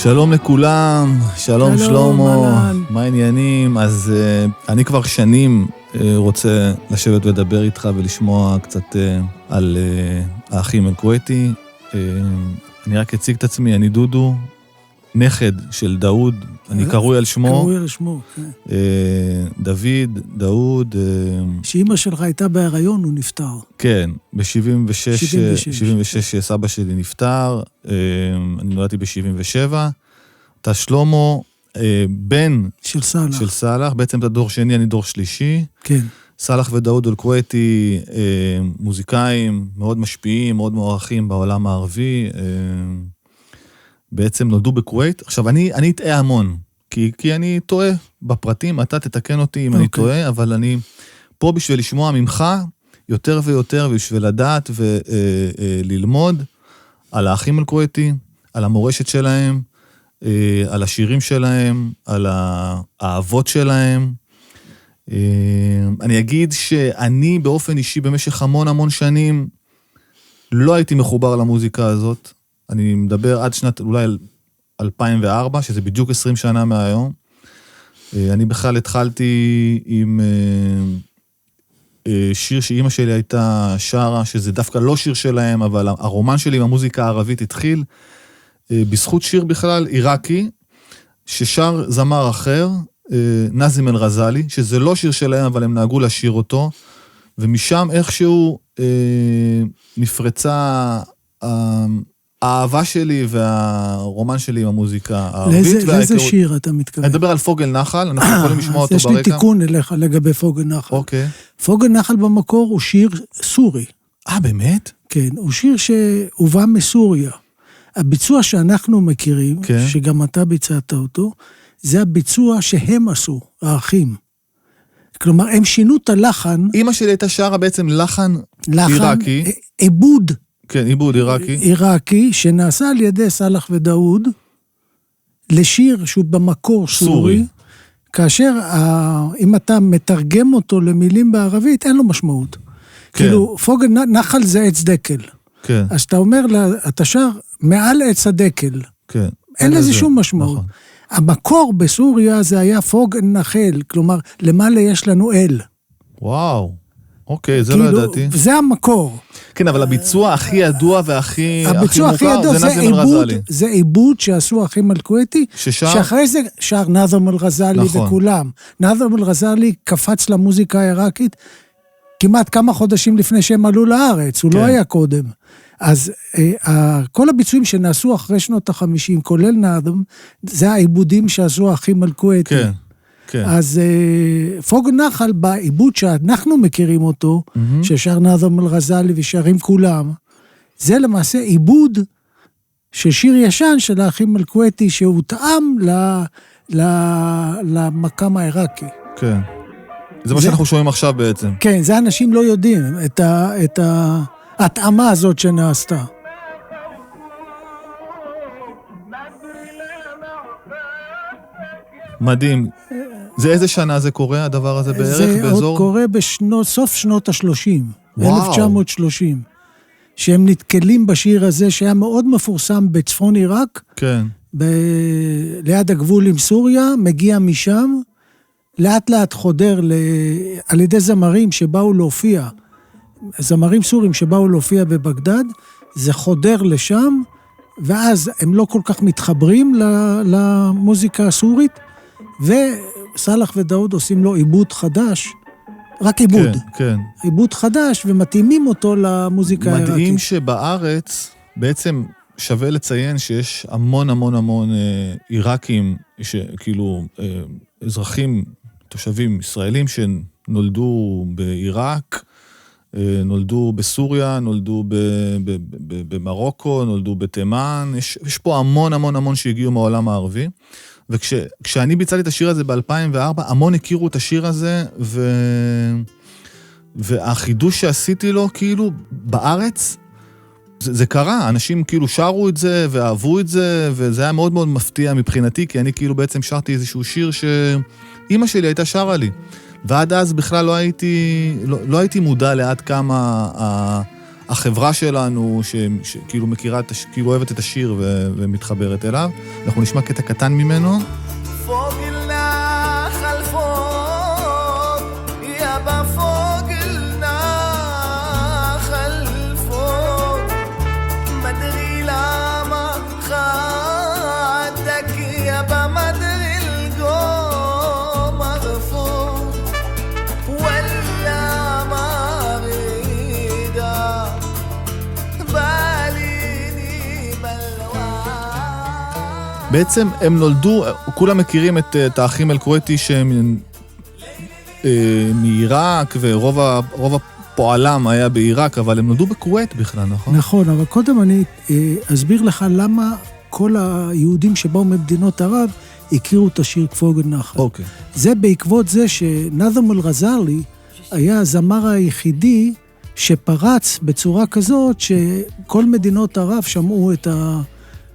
שלום לכולם, שלום שלמה, מה העניינים? אז אני כבר שנים רוצה לשבת ולדבר איתך ולשמוע קצת על האחים אל-כוויתי. אני רק אציג את עצמי, אני דודו, נכד של דאוד, אני קרוי על שמו. קרוי על שמו, כן. דאוד. שאמא שלך הייתה בהיריון, הוא נפטר. כן, ב-76 סבא שלי נפטר, אני נולדתי ב-77, אתה שלמה, בן של סלח, בעצם אתה דור שני, אני דור שלישי. כן. סלח ודאוד אל-כוויתי, מוזיקאים מאוד משפיעים, מאוד מוערכים בעולם הערבי, בעצם נולדו בכווית. עכשיו, אני אטעה המון, כי אני טועה בפרטים, אתה תתקן אותי אם אני טועה, אבל אני פה בשביל לשמוע ממך יותר ויותר, בשביל לדעת וללמוד על האחים אל-כוויתי, על המורשת שלהם, על השירים שלהם, על האהבות שלהם. אני אגיד שאני באופן אישי במשך המון שנים לא הייתי מחובר למוזיקה הזאת. אני מדבר עד שנת אולי 2004, שזה בדיוק 20 שנה מהיום. אני בכלל התחלתי עם שיר שאימא שלי הייתה שרה, שזה דווקא לא שיר שלהם, אבל הרומן שלי עם המוזיקה הערבית התחיל בזכות שיר בכלל עיראקי, ששר זמר אחר, נזים אל-רזאלי, שזה לא שיר שלהם, אבל הם נהגו לשיר אותו, ומשם איכשהו נפרצה האהבה שלי והרומן שלי עם המוזיקה הערבית. לאיזה שיר אתה מתכוון? אני מדבר על פוגל נחל, אנחנו יכולים לשמוע אותו ברקע. יש לי תיקון אליך לגבי פוגל נחל. אוקיי. פוגל נחל במקור הוא שיר סורי. באמת? כן, הוא שיר שהובא מסוריה. הביצוע שאנחנו מכירים, שגם אתה ביצעת אותו, זה הביצוע שהם עשו, האחים. כלומר, הם שינו את הלחן. אמא שלי הייתה שרה בעצם לחן עיראקי. עיבוד. כן, עיבוד עיראקי. עיראקי, שנעשה על ידי סלח ודאוד, לשיר שהוא במקור סורי, כאשר אם אתה מתרגם אותו למילים בערבית, אין לו משמעות. כאילו, פוגל נחל זה עץ דקל. כן. אז אתה אומר לה, אתה שר מעל עץ הדקל. כן. אין לזה שום משמעות. נכון. המקור בסוריה זה היה פוג נחל, כלומר, למעלה יש לנו אל. וואו. אוקיי, זה לא ידעתי. זה המקור. כן, אבל הביצוע הכי ידוע והכי מוכר זה נזם אל-רזאלי. זה עיבוד שעשו האחים אל-כוויתי, שאחרי זה שר נזם אל-רזאלי וכולם. נזם אל-רזאלי קפץ למוזיקה העיראקית, כמעט כמה חודשים לפני שהם עלו לארץ, הוא לא היה קודם. אז כל הביצועים שנעשו אחרי שנות ה-50, כולל נאדם, זה העיבודים שעשו האחים אל-כוויתי. כן, כן. אז פוגל נחל, בעיבוד שאנחנו מכירים אותו, ששר נאדם אל-רזאלי ושרים כולם, זה למעשה עיבוד של שיר ישן של האחים אל-כוויתי, שהוא טעם למקם העיראקי. כן. זה מה שאנחנו שומעים עכשיו בעצם. כן, זה אנשים לא יודעים, את ההתאמה הזאת שנעשתה. מדהים. זה איזה שנה זה קורה, הדבר הזה בערך, זה באזור? זה עוד קורה בסוף שנות ה-30, 1930, שהם נתקלים בשיר הזה, שהיה מאוד מפורסם בצפון עיראק, כן. ליד הגבול עם סוריה, מגיע משם, לאט לאט חודר על ידי זמרים שבאו להופיע, זמרים סורים שבאו להופיע בבגדד, זה חודר לשם, ואז הם לא כל כך מתחברים למוזיקה הסורית, וסלח ודאוד עושים לו עיבוד חדש, רק עיבוד. כן, כן. עיבוד חדש, ומתאימים אותו למוזיקה העיראקית. מדהים שבארץ, בעצם שווה לציין שיש המון עיראקים, שכאילו אזרחים, תושבים ישראלים שנולדו בעיראק, נולדו בסוריה, נולדו במרוקו, נולדו בתימן, יש פה המון שהגיעו מהעולם הערבי, וכשאני ביצעתי את השיר הזה ב-2004, המון הכירו את השיר הזה, והחידוש שעשיתי לו, כאילו, בארץ, זה קרה, אנשים כאילו שרו את זה, ואהבו את זה, וזה היה מאוד מפתיע מבחינתי, כי אני כאילו בעצם שרתי איזשהו שיר שאמא שלי הייתה שרה לי. ועד אז בכלל לא הייתי מודע לעד כמה החברה שלנו, שכאילו מכירה, כאילו אוהבת את השיר ומתחברת אליו. אנחנו נשמע קטע קטן ממנו. בעצם הם נולדו, כולם מכירים את האחים אל-קווייטי שהם מעיראק, ורוב הפועלם היה בעיראק, אבל הם נולדו בקווייט בכלל, נכון? נכון, אבל קודם אני אסביר לך למה כל היהודים שבאו ממדינות ערב הכירו את השיר כפוגל נחל. אוקיי. זה בעקבות זה שנאזם אל-ג'זאלי היה הזמר היחידי שפרץ בצורה כזאת שכל מדינות ערב שמעו את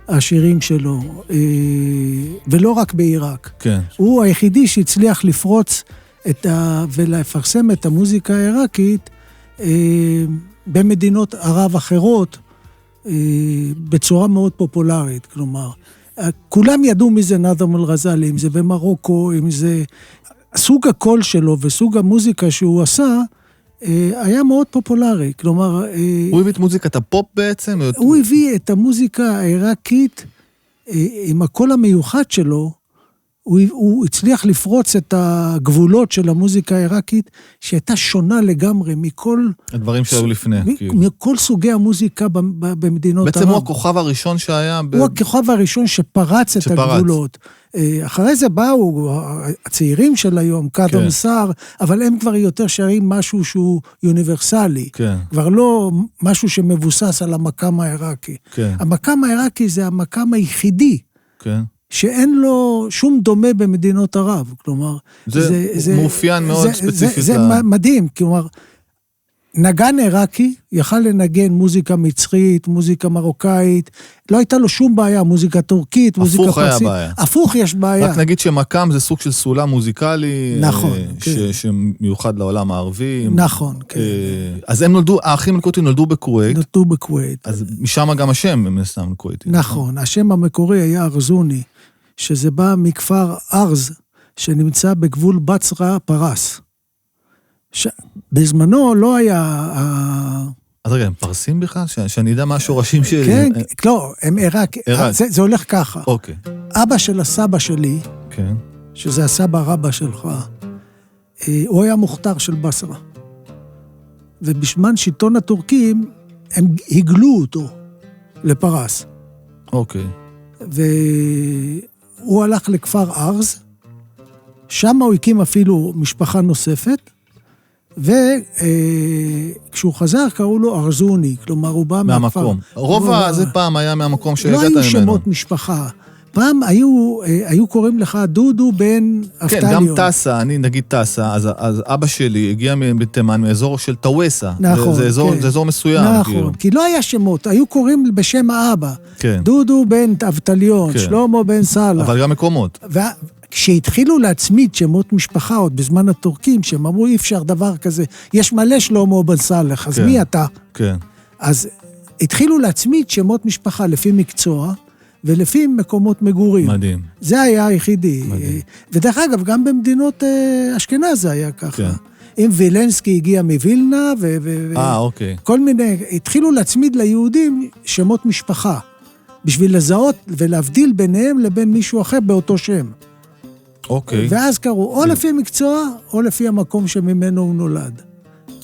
השירים שלו, ולא רק בעיראק. כן. הוא היחידי שהצליח לפרוץ ולפרסם את המוזיקה העיראקית במדינות ערב אחרות בצורה מאוד פופולרית. כלומר, כולם ידעו מי זה נאזם אל-ג'זאלי, אם זה במרוקו, אם זה סוג הקול שלו וסוג המוזיקה שהוא עשה, היה מאוד פופולרי, כלומר... הוא הביא את מוזיקת הפופ בעצם? הוא הביא את המוזיקה העיראקית עם הקול המיוחד שלו, הוא הצליח לפרוץ את הגבולות של המוזיקה העיראקית, שהייתה שונה לגמרי מכל... הדברים שהיו לפני. מכל סוגי המוזיקה במדינות ערב. בעצם הוא הכוכב הראשון שהיה... הוא הכוכב הראשון שפרץ את הגבולות. אחרי זה באו הצעירים של היום, קאדם סער, אבל הם כבר יותר שרים משהו שהוא אוניברסלי. כבר לא משהו שמבוסס על המקם העיראקי. המקם העיראקי זה המקם היחידי. שאין לו שום דומה במדינות ערב, כלומר... זה מאופיין מאוד ספציפית. זה מדהים, כלומר, נגן עיראקי יכל לנגן מוזיקה מצרית, מוזיקה מרוקאית, לא הייתה לו שום בעיה, מוזיקה טורקית, מוזיקה פרסית. הפוך היה בעיה. הפוך יש בעיה. רק נגיד שמקם זה סוג של סולם מוזיקלי, נכון, שמיוחד לעולם הערבי. נכון, כן. אז הם נולדו, האחים אל-קווייטי נולדו בקווייט. נולדו בקווייט. אז משם גם השם הם נסתם אל-קווייטי. נכון, השם המקורי היה ארזוני, שזה בא מכפר ארז, שנמצא בגבול בצרה פרס. בזמנו לא היה... אז רגע, הם פרסים בכלל? שאני יודע מה השורשים שלי. כן, לא, הם עיראק. זה הולך ככה. אוקיי. אבא של הסבא שלי, שזה הסבא רבא שלך, הוא היה מוכתר של בסרה. ובשמן שלטון הטורקים, הם הגלו אותו לפרס. אוקיי. והוא הלך לכפר ארז, שם הוא הקים אפילו משפחה נוספת, וכשהוא חזר קראו לו ארזוני, כלומר הוא בא מהמקום. רוב הזה פעם היה מהמקום שהגעת ממנו. לא היו שמות משפחה. פעם היו קוראים לך דודו בן אבטליון. כן, גם טסה, אני נגיד טסה, אז אבא שלי הגיע מתימן מאזור של טווסה. נכון. זה אזור מסוים. נכון, כי לא היה שמות, היו קוראים בשם האבא. כן. דודו בן אבטליון, שלמה בן סלח. אבל גם מקומות. כשהתחילו להצמיד שמות משפחה עוד בזמן הטורקים, שהם אמרו אי אפשר דבר כזה, יש מלא שלמה בן סלח, אז מי אתה? כן. אז התחילו להצמיד שמות משפחה לפי מקצוע, ולפי מקומות מגורים. מדהים. זה היה היחידי. מדהים. ודרך אגב, גם במדינות אשכנז זה היה ככה. כן. אם וילנסקי הגיע מווילנה, אוקיי. כל מיני, התחילו להצמיד ליהודים שמות משפחה, בשביל לזהות ולהבדיל ביניהם לבין מישהו אחר באותו שם. אוקיי. ואז קראו, או לפי מקצוע, או לפי המקום שממנו הוא נולד.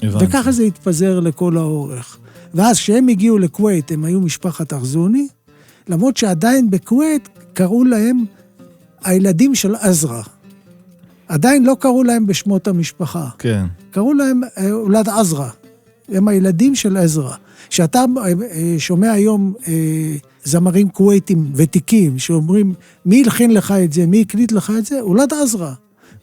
הבנתי. וככה זה התפזר לכל האורך. ואז כשהם הגיעו לקווייט, הם היו משפחת ארזוני, למרות שעדיין בקווייט קראו להם הילדים של עזרא. עדיין לא קראו להם בשמות המשפחה. כן. קראו להם אולד עזרא. הם הילדים של עזרא. שאתה שומע היום זמרים קווייטים ותיקים, שאומרים, מי הלחין לך את זה, מי הקליט לך את זה? אולד עזרא.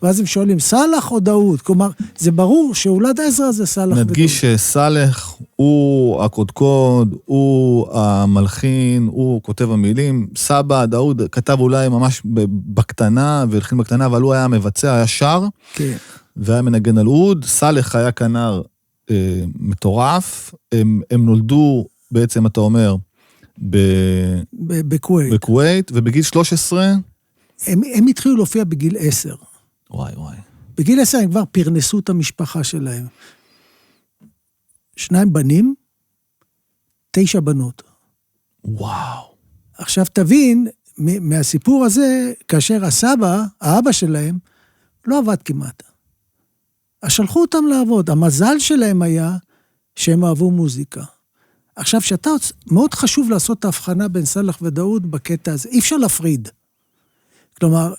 ואז הם שואלים, סלח או דאוד? כלומר, זה ברור שאולד עזרא זה סלח ודאוד. נדגיש שסלח הוא הקודקוד, הוא המלחין, הוא כותב המילים. סבא, דאוד, כתב אולי ממש בקטנה, והלחין בקטנה, אבל הוא היה מבצע, היה שר, כן. והיה מנגן על אוד. סלח היה כנר מטורף, הם נולדו בעצם, אתה אומר, בכווית, ובגיל 13? הם התחילו להופיע בגיל 10. וואי. בגיל 10 הם כבר פרנסו את המשפחה שלהם. 2 בנים, 9 בנות. וואו. עכשיו תבין, מהסיפור הזה, כאשר האבא שלהם, לא עבד כמעט. אז שלחו אותם לעבוד. המזל שלהם היה שהם אהבו מוזיקה. עכשיו, מאוד חשוב לעשות את ההבחנה בין סלח ודאוד בקטע הזה. אי אפשר להפריד. כלומר,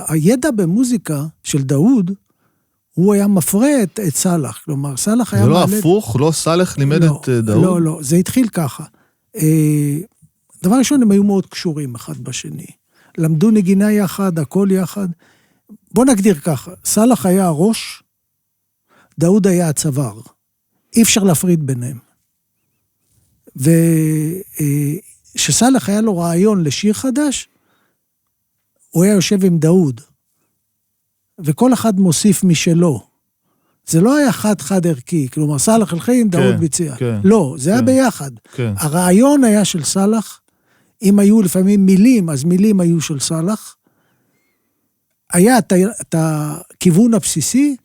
הידע במוזיקה של דאוד, הוא היה מפרה את סלח. כלומר, סלח היה... זה לא הפוך? לא סלח לימד את דאוד? לא, זה התחיל ככה. דבר ראשון, הם היו מאוד קשורים אחד בשני. למדו נגינה יחד, הכל יחד. בוא נגדיר ככה, סלח היה הראש, דאוד היה הצוואר. אי אפשר להפריד ביניהם. ושסלח היה לו רעיון לשיר חדש, הוא היה יושב עם דאוד. וכל אחד מוסיף משלו. זה לא היה חד ערכי, כלומר, סלח הלחין, דאוד ביצע. לא, זה היה ביחד. הרעיון היה של סלח, אם היו לפעמים מילים, אז מילים היו של סלח. היה את הכיוון הבסיסי,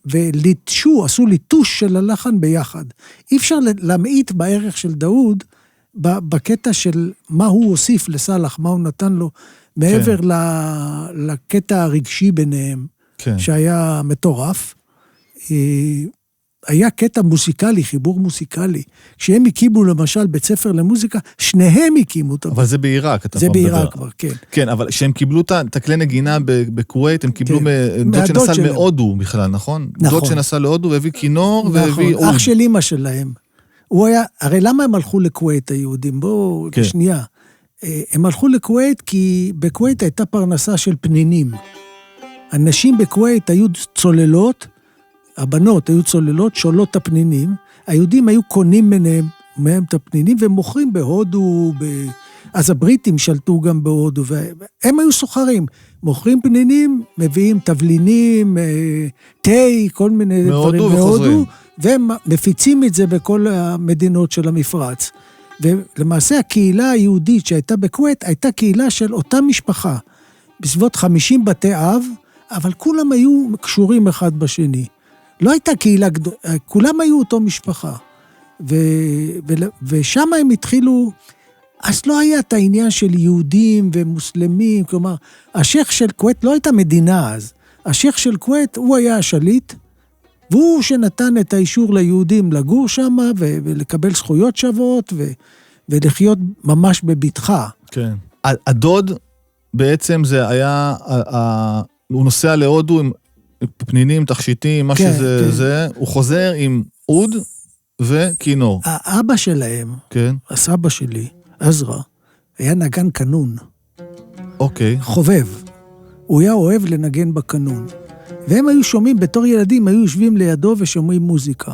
וליטשו, עשו ליטוש של הלחן ביחד. אי אפשר להמעיט בערך של דאוד, בקטע של מה הוא הוסיף לסלח, מה הוא נתן לו, מעבר לקטע הרגשי ביניהם, שהיה מטורף. היה קטע מוזיקלי, חיבור מוזיקלי. כשהם הקימו למשל בית ספר למוזיקה, שניהם הקימו אותו. אבל זה בעיראק, אתה פה מדבר. זה בעיראק כבר, כן. כן, אבל כשהם קיבלו את הכלי נגינה בכווית, הם קיבלו דוד שנסע להודו בכלל, נכון? נכון. דוד שנסע להודו והביא כינור והביא אוד. אח של אמא שלהם. הוא היה, הרי למה הם הלכו לכווית היהודים? בואו, שנייה. הם הלכו לכווית כי בכווית הייתה פרנסה של פנינים. הנשים בכווית היו צוללות, הבנות היו צוללות, שולות את הפנינים, היהודים היו קונים מהם את הפנינים, ומוכרים בהודו, אז הבריטים שלטו גם בהודו, והם היו סוחרים, מוכרים פנינים, מביאים תבלינים, תה, כל מיני דברים מהודו, והם מפיצים את זה בכל המדינות של המפרץ. ולמעשה הקהילה היהודית שהייתה בכווית, הייתה קהילה של אותה משפחה, בסביבות 50 בתי אב, אבל כולם היו קשורים אחד בשני. לא הייתה קהילה גדולה, כולם היו אותו משפחה. ושם הם התחילו, אז לא היה את העניין של יהודים ומוסלמים, כלומר, השייך של כווית לא הייתה מדינה אז. השייך של כווית הוא היה השליט, והוא שנתן את האישור ליהודים לגור שם, ולקבל זכויות שוות, ולחיות ממש בביטחה. כן. הדוד בעצם זה היה, הוא נוסע להודו עם פנינים, תכשיטים, מה שזה זה, הוא חוזר עם אוד וכינור. האבא שלהם, הסבא שלי, עזרא, היה נגן קנון. אוקיי. חובב. הוא היה אוהב לנגן בקנון. והם היו שומעים, בתור ילדים, היו יושבים לידו ושומעים מוזיקה.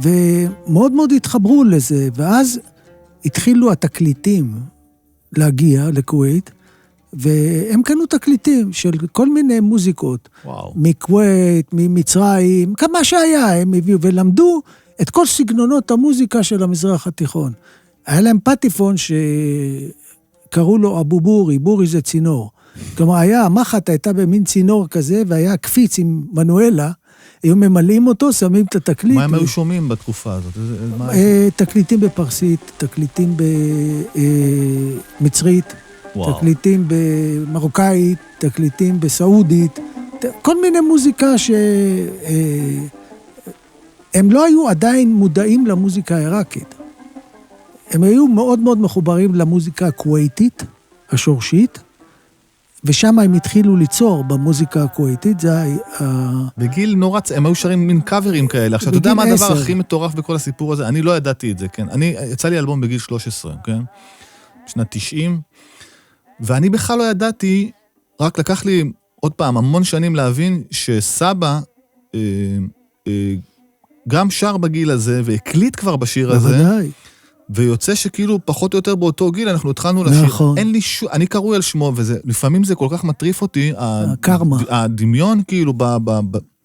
ומאוד מאוד התחברו לזה, ואז התחילו התקליטים להגיע לכווית, והם קנו תקליטים של כל מיני מוזיקות. וואו. מכווית, ממצרים, כמה שהיה, הם הביאו, ולמדו את כל סגנונות המוזיקה של המזרח התיכון. היה להם פטיפון שקראו לו אבו בורי, בורי זה צינור. כלומר, המחט הייתה במין צינור כזה, והיה קפיץ עם מנואלה, היו ממלאים אותו, שמים את התקליט. מה הם היו שומעים בתקופה הזאת? תקליטים בפרסית, תקליטים במצרית, תקליטים במרוקאית, תקליטים בסעודית, כל מיני מוזיקה הם לא היו עדיין מודעים למוזיקה העיראקית. הם היו מאוד מאוד מחוברים למוזיקה הכוויתית, השורשית, ושם הם התחילו ליצור במוזיקה הכוויתית, זה בגיל נורא, הם היו שרים מין קאברים כאלה. עכשיו, אתה יודע מה הדבר הכי מטורף בכל הסיפור הזה? אני לא ידעתי את זה, כן? יצא לי אלבום בגיל 13, כן? בשנת 90, ואני בכלל לא ידעתי, רק לקח לי עוד פעם המון שנים להבין שסבא גם שר בגיל הזה, והקליט כבר בשיר הזה. בוודאי. ויוצא שכאילו פחות או יותר באותו גיל, אנחנו התחלנו לשיר. נכון. אין לי אני קרוי על שמו, ולפעמים זה כל כך מטריף אותי, הקרמה. הדמיון כאילו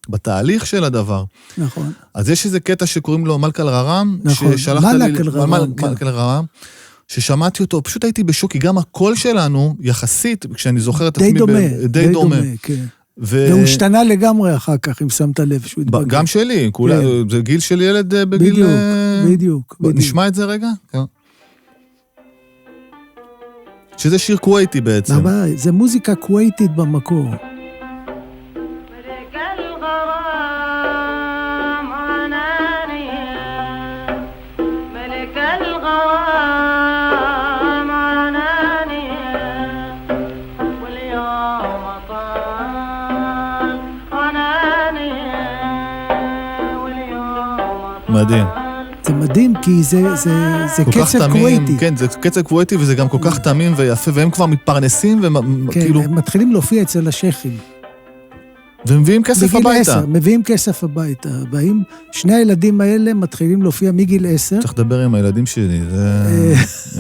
בתהליך של הדבר. נכון. אז יש איזה קטע שקוראים לו מלכה אלררם, נכון, מלכה אלררם, ששמעתי אותו, פשוט הייתי בשוק, כי גם הקול שלנו, יחסית, כשאני זוכר את עצמי, די דומה. כן. והוא השתנה לגמרי אחר כך, אם שמת לב שהוא התבגר. גם שלי, זה גיל של ילד בגיל... בדיוק. נשמע את זה רגע? כן. שזה שיר קווייטי בעצם. זה מוזיקה קווייטית במקור. מדהים. זה מדהים, כי זה קצב קווייטי. כן, זה קצב קווייטי, וזה גם כל כך תמים ויפה, והם כבר מתפרנסים, וכאילו... כן, הם מתחילים להופיע אצל השייכים. ומביאים כסף הביתה. מביאים כסף הביתה. באים, שני הילדים האלה מתחילים להופיע מגיל 10. צריך לדבר עם הילדים שלי, זה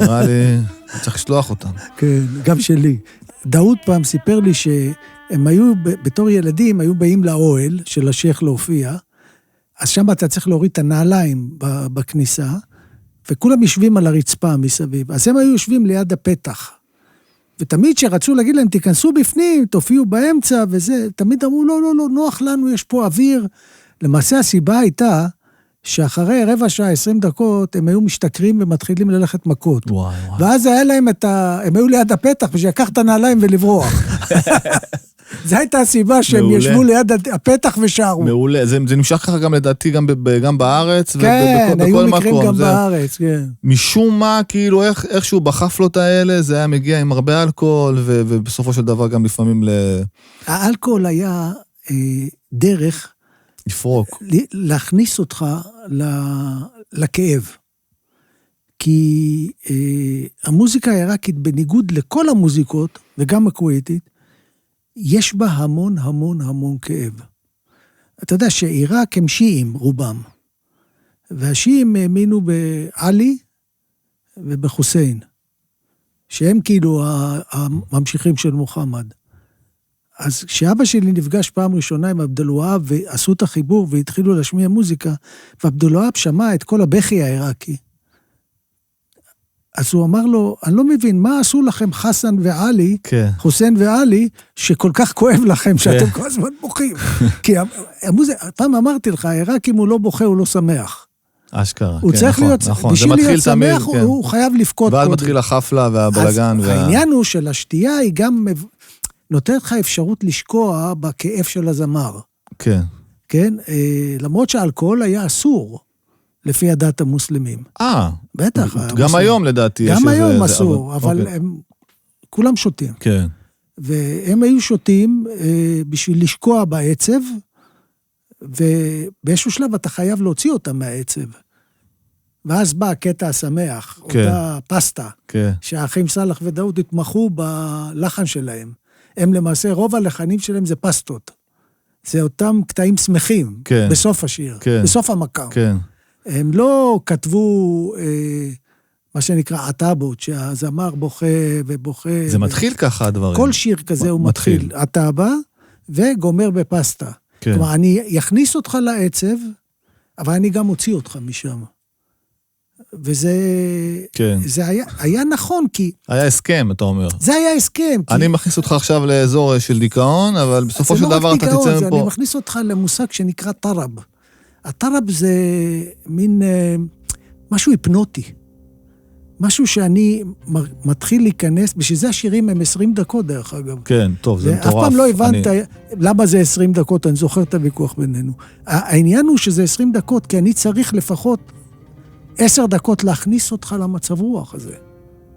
נראה לי, צריך לשלוח אותם. כן, גם שלי. דאוד פעם סיפר לי שהם היו, בתור ילדים, היו באים לאוהל של השייך להופיע, אז שם אתה צריך להוריד את הנעליים בכניסה, וכולם יושבים על הרצפה מסביב. אז הם היו יושבים ליד הפתח. ותמיד שרצו להגיד להם, תיכנסו בפנים, תופיעו באמצע, וזה, תמיד אמרו, לא, נוח לנו, יש פה אוויר. למעשה הסיבה הייתה, שאחרי רבע שעה, 20 דקות, הם היו משתכרים ומתחילים ללכת מכות. ואז היה להם הם היו ליד הפתח, ושיקח את הנעליים ולברוח. זו הייתה הסיבה שהם ישבו ליד הפתח ושערו. מעולה, זה נמשך ככה גם לדעתי, גם בארץ, כן, היו מקרים גם בארץ, כן. משום מה, כאילו, איכשהו בחפלות האלה, זה היה מגיע עם הרבה אלכוהול, ובסופו של דבר גם לפעמים האלכוהול היה דרך לפרוק. להכניס אותך לכאב. כי המוזיקה העיראקית, בניגוד לכל המוזיקות, וגם הקווייטית, יש בה המון המון המון כאב. אתה יודע שעיראק הם שיעים, רובם. והשיעים האמינו בעלי ובחוסיין, שהם כאילו הממשיכים של מוחמד. אז כשאבא שלי נפגש פעם ראשונה עם עבדולוהב, ועשו את החיבור והתחילו להשמיע מוזיקה, ועבדולוהב שמע את כל הבכי העיראקי. אז הוא אמר לו, אני לא מבין, מה עשו לכם חסן ועלי, כן. חוסיין ועלי, שכל כך כואב לכם, שאתם כל הזמן בוכים. כי פעם אמרתי לך, העיראק אם הוא לא בוכה, הוא לא שמח. אשכרה, הוא צריך להיות, בשביל להיות שמח, הוא חייב לפקוד קודם. ואז מתחיל החפלה והבלגן. העניין הוא של השתייה, היא גם נותנת לך אפשרות לשקוע בכאב של הזמר. כן. כן? למרות שהאלכוהול היה אסור. לפי הדת המוסלמים. בטח. גם היום לדעתי. גם היום אסור, אבל הם כולם שותים. כן. והם היו שותים בשביל לשקוע בעצב, ובאיזשהו שלב אתה חייב להוציא אותם מהעצב. ואז בא הקטע השמח, אותה פסטה, שהאחים סלח ודאוד התמחו בלחן שלהם. הם למעשה, רוב הלחנים שלהם זה פסטות. זה אותם קטעים שמחים, בסוף השיר, בסוף המקר. כן. הם לא כתבו מה שנקרא עטאבות, שהזמר בוכה ובוכה. זה מתחיל ככה הדברים. כל שיר כזה הוא מתחיל. עטאבה וגומר בפסטה. כלומר, אני יכניס אותך לעצב, אבל אני גם מוציא אותך משם. וזה היה נכון, כי... היה הסכם, אתה אומר. זה היה הסכם. אני מכניס אותך עכשיו לאזור של דיכאון, אבל בסופו של דבר אתה תצא מפה. אני מכניס אותך למושג שנקרא טרב. הטרב זה מין משהו היפנוטי. משהו שאני מתחיל להיכנס, בשביל זה השירים הם 20 דקות דרך אגב. כן, טוב, זה מטורף. אף פעם לא הבנת למה זה 20 דקות, אני זוכר את הוויכוח בינינו. העניין הוא שזה 20 דקות, כי אני צריך לפחות 10 דקות להכניס אותך למצב רוח הזה.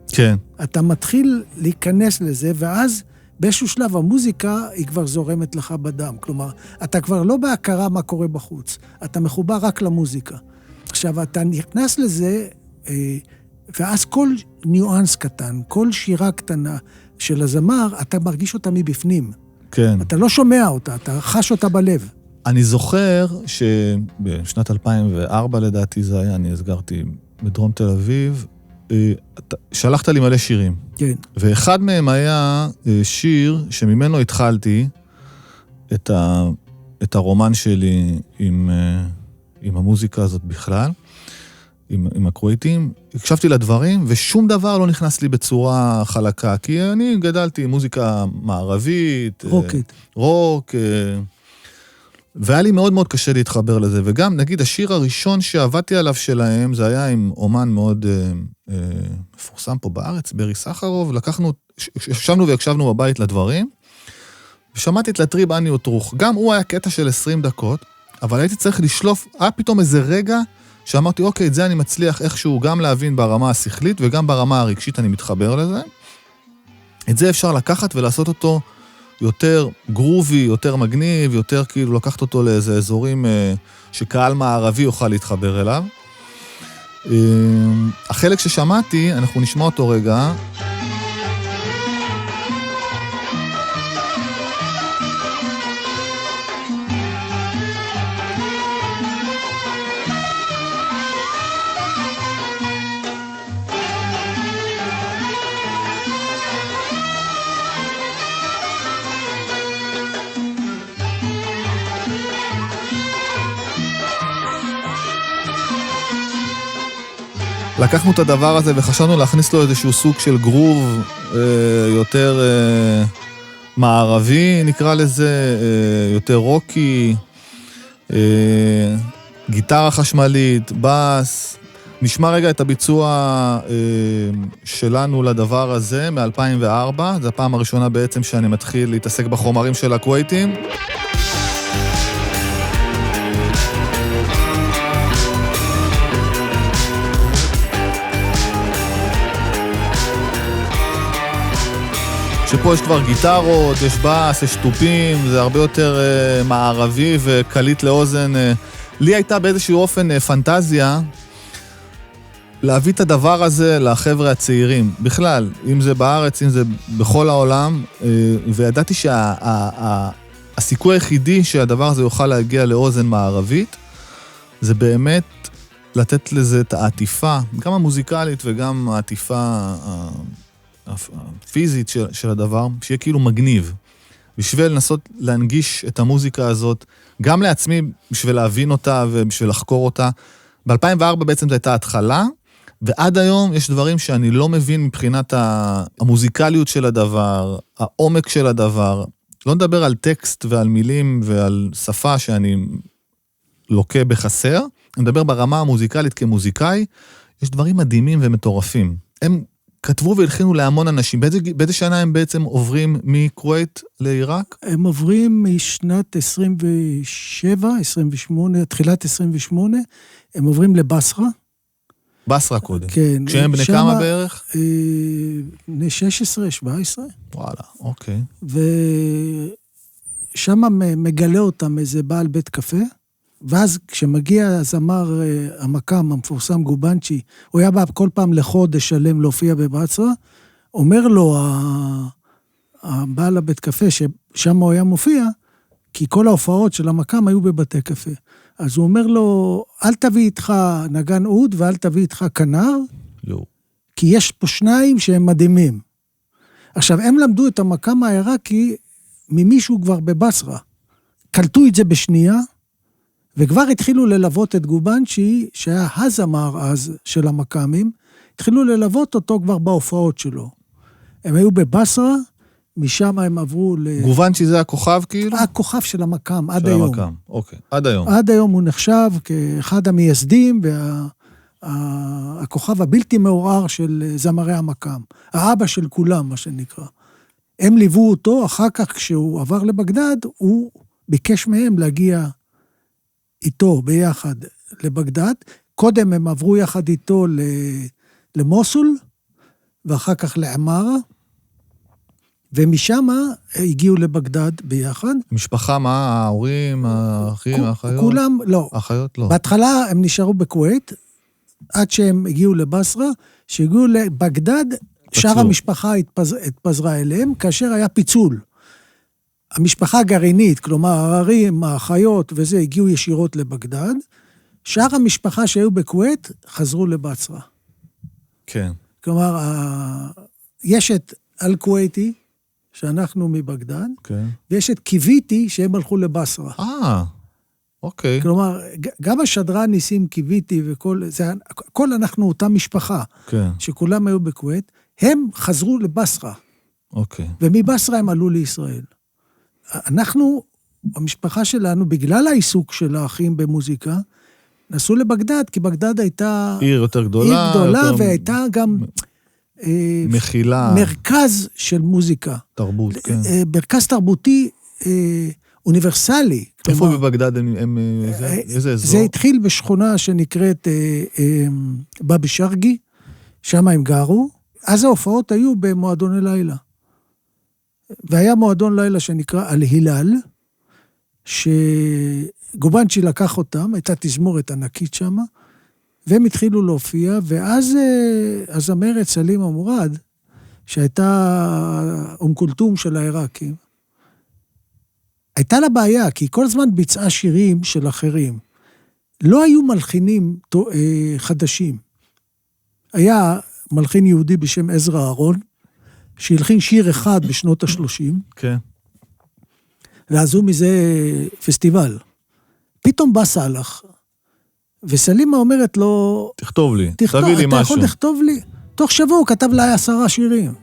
כן. אתה מתחיל להיכנס לזה, ואז באיזשהו שלב המוזיקה היא כבר זורמת לך בדם. כלומר, אתה כבר לא בהכרה מה קורה בחוץ. אתה מחובר רק למוזיקה. עכשיו, אתה נכנס לזה, ואז כל ניואנס קטן, כל שירה קטנה של הזמר, אתה מרגיש אותה מבפנים. כן. אתה לא שומע אותה, אתה חש אותה בלב. אני זוכר שבשנת 2004 לדעתי זה היה, אני הסגרתי בדרום תל אביב, שלחת לי מלא שירים. כן. ואחד מהם היה שיר שממנו התחלתי את את הרומן שלי עם המוזיקה הזאת בכלל, עם הקווייטים, הקשבתי לדברים, ושום דבר לא נכנס לי בצורה חלקה, כי אני גדלתי עם מוזיקה מערבית, רוק, והיה לי מאוד מאוד קשה להתחבר לזה, וגם נגיד השיר הראשון שעבדתי עליו שלהם, זה היה עם אומן מאוד מפורסם פה בארץ, ברי סחרוב, ישבנו והקשבנו בבית לדברים, ושמעתי את לטריב אני וטרוך, גם הוא היה קטע של 20 דקות, אבל הייתי צריך לשלוף, היה פתאום איזה רגע, שאמרתי, אוקיי, את זה אני מצליח איכשהו גם להבין ברמה השכלית, וגם ברמה הרגשית אני מתחבר לזה. את זה אפשר לקחת ולעשות אותו יותר גרובי, יותר מגניב, יותר כאילו לקחת אותו לאיזה אזורים שקהל מערבי יוכל להתחבר אליו. החלק ששמעתי, אנחנו נשמע אותו רגע. לקחנו את הדבר הזה וחשבנו להכניס לו איזשהו סוג של גרוב יותר מערבי, נקרא לזה, יותר רוקי, גיטרה חשמלית, בס. נשמע רגע את הביצוע שלנו לדבר הזה מ-2004, זו הפעם הראשונה בעצם שאני מתחיל להתעסק בחומרים של הקווייטים. שפה יש כבר גיטרות, יש בס, יש טופים, זה הרבה יותר מערבי וקליט לאוזן. לי הייתה באיזשהו אופן פנטזיה להביא את הדבר הזה לחבר'ה הצעירים. בכלל, אם זה בארץ, אם זה בכל העולם, וידעתי שהסיכוי היחידי שהדבר הזה יוכל להגיע לאוזן מערבית, זה באמת לתת לזה את העטיפה, גם המוזיקלית וגם העטיפה הפיזית של הדבר, שיהיה כאילו מגניב. בשביל לנסות להנגיש את המוזיקה הזאת, גם לעצמי, בשביל להבין אותה ובשביל לחקור אותה. ב-2004 בעצם זו הייתה התחלה, ועד היום יש דברים שאני לא מבין מבחינת המוזיקליות של הדבר, העומק של הדבר. לא נדבר על טקסט ועל מילים ועל שפה שאני לוקה בחסר, אני מדבר ברמה המוזיקלית כמוזיקאי, יש דברים מדהימים ומטורפים. הם כתבו והלחינו להמון אנשים. באיזה שנה הם בעצם עוברים מכווית לעיראק? הם עוברים משנת 27, 28, תחילת 28, הם עוברים לבסרה. בסרה קודם. כן. כשהם בני כמה בערך? בני 16, 17. וואלה, אוקיי. ושם מגלה אותם איזה בעל בית קפה, ואז כשמגיע הזמר המקם, המפורסם גובנצ'י, הוא היה בא כל פעם לחודש שלם להופיע בבצרה, אומר לו הבעל הבית קפה, ששם הוא היה מופיע, כי כל ההופעות של המקם היו בבתי קפה. אז הוא אומר לו, אל תביא איתך נגן אוד, ואל תביא איתך כנר, לא. כי יש פה שניים שהם מדהימים. עכשיו, הם למדו את המקם העיראקי ממישהו כבר בבצרה. קלטו את זה בשנייה, וכבר התחילו ללוות את גובנצ'י, שהיה הזמר אז של המקאמים, התחילו ללוות אותו כבר בהופעות שלו. הם היו בבסרה, משם הם עברו גובנצ'י זה הכוכב כאילו? הכוכב של המקאם, עד היום. של המקאם, אוקיי, עד היום. עד היום הוא נחשב כאחד המייסדים, והכוכב הבלתי מעורר של זמרי המקאם. האבא של כולם, מה שנקרא. הם ליוו אותו, אחר כך כשהוא עבר לבגדד, הוא ביקש מהם להגיע איתו ביחד לבגדד, קודם הם עברו יחד איתו למוסול, ואחר כך לעמרה, ומשם הגיעו לבגדד ביחד. משפחה, מה? ההורים, האחים, האחיות? כולם, לא. האחיות לא. בהתחלה הם נשארו בכווית, עד שהם הגיעו לבסרה, שהגיעו לבגדד, שאר המשפחה התפזרה אליהם, כאשר היה פיצול. המשפחה הגרעינית, כלומר, ההרים, האחיות וזה, הגיעו ישירות לבגדד. שאר המשפחה שהיו בכווית, חזרו לבצרה. כן. כלומר, יש את אל-כוויתי, שאנחנו מבגדד, כן. ויש את קיוויתי, שהם הלכו לבסרה. אוקיי. כלומר, גם השדרן ניסים קיוויתי וכל, זה, כל אנחנו אותה משפחה, כן. שכולם היו בכווית, הם חזרו לבסרה. אוקיי. ומבסרה הם עלו לישראל. אנחנו, המשפחה שלנו, בגלל העיסוק של האחים במוזיקה, נסעו לבגדד, כי בגדד הייתה... עיר יותר גדולה. עיר גדולה, יותר... והייתה גם... מכילה. מרכז של מוזיקה. תרבות, כן. מרכז תרבותי אוניברסלי. איפה בבגדד הם... איזה אזור? זה התחיל בשכונה שנקראת בבי שרגי, שם הם גרו. אז ההופעות היו במועדוני לילה. והיה מועדון לילה שנקרא על הילל, שגובנצ'י לקח אותם, הייתה תזמורת ענקית שם, והם התחילו להופיע, ואז הזמרת סלימה מורד, שהייתה אום-כולתום של העיראקים, הייתה לה בעיה, כי היא כל הזמן ביצעה שירים של אחרים. לא היו מלחינים חדשים. היה מלחין יהודי בשם עזרא אהרון, שהלחין שיר אחד בשנות ה-30, כן. ועזו מזה פסטיבל. פתאום בא סלח, וסלימה אומרת לו... תכתוב לי, תביא לי משהו. אתה יכול לכתוב לי? תוך שבוע הוא כתב לה 10 שירים.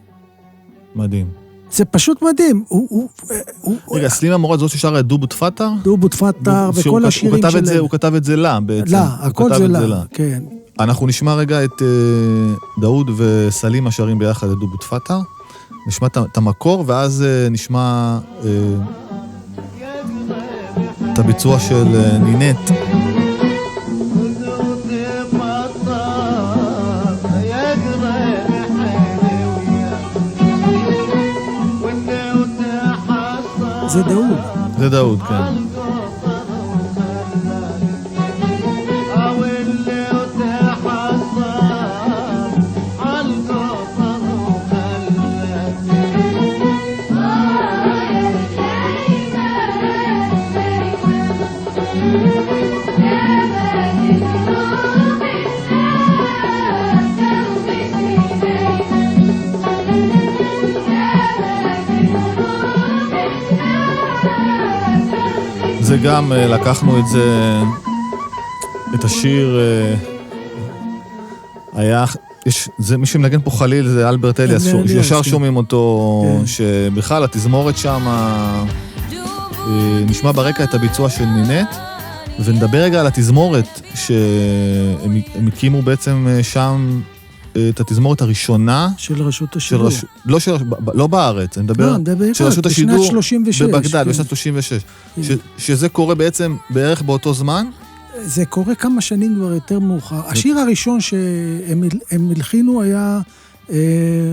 מדהים. זה פשוט מדהים. רגע, סלימה מורד זאת ששרה את דובו תפאטר? דובו תפאטר וכל השירים שלהם. הוא כתב את זה לה בעצם. לה, הכל זה לה, כן. אנחנו נשמע רגע את דאוד וסלימה שרים ביחד את דובו תפאטר. נשמע את המקור, ואז נשמע את הביצוע של נינט. זה דאוד. זה דאוד, כן. זה גם, לקחנו את זה, את השיר, היה, זה מי שמנגן פה חליל, זה אלברט אליאס, ישר שומעים אותו, שבכלל התזמורת שם, נשמע ברקע את הביצוע של נינט, ונדבר רגע על התזמורת, שהם הקימו בעצם שם, את התזמורת הראשונה של רשות השידור. לא בארץ, אני מדבר של רשות השידור בבגדד, בשנת 36. שזה קורה בעצם בערך באותו זמן? זה קורה כמה שנים כבר יותר מאוחר. השיר הראשון שהם הלחינו היה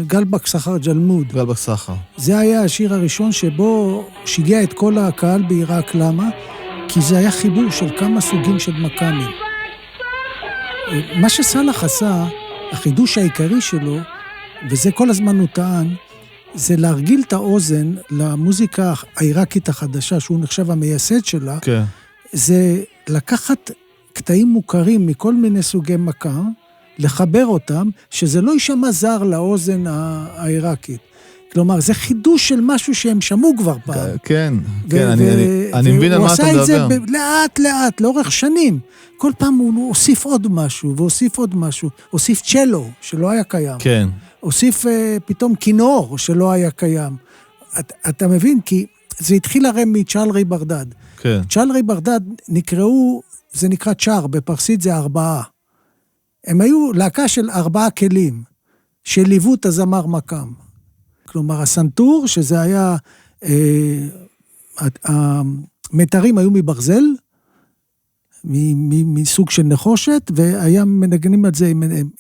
גלבק סחר ג'למוד. גלבק סחר. זה היה השיר הראשון שבו שיגע את כל הקהל בעיראק. למה? כי זה היה חיבור של כמה סוגים של מקאמים. מה שסלח עשה, החידוש העיקרי שלו, וזה כל הזמן הוא טען, זה להרגיל את האוזן למוזיקה העיראקית החדשה, שהוא נחשב המייסד שלה, כן. זה לקחת קטעים מוכרים מכל מיני סוגי מקאם, לחבר אותם, שזה לא יישמע זר לאוזן העיראקית. כלומר, זה חידוש של משהו שהם שמעו כבר פעם. כן, כן, אני מבין על מה אתה מדבר. והוא עשה את זה לאט לאט, לאורך שנים. כל פעם הוא הוסיף עוד משהו, והוסיף עוד משהו. הוסיף צ'לו, שלא היה קיים. כן. הוסיף פתאום כינור, שלא היה קיים. אתה מבין? כי זה התחיל הרי מצ'אלרי בגדד. כן. צ'אלרי בגדד נקראו, זה נקרא צ'אר, בפרסית זה 4. הם היו להקה של 4 כלים, שליוו את הזמר מקאם. כלומר, הסנטור, שזה היה, המטרים היו מברזל, מסוג של נחושת, והיה מנגנים את זה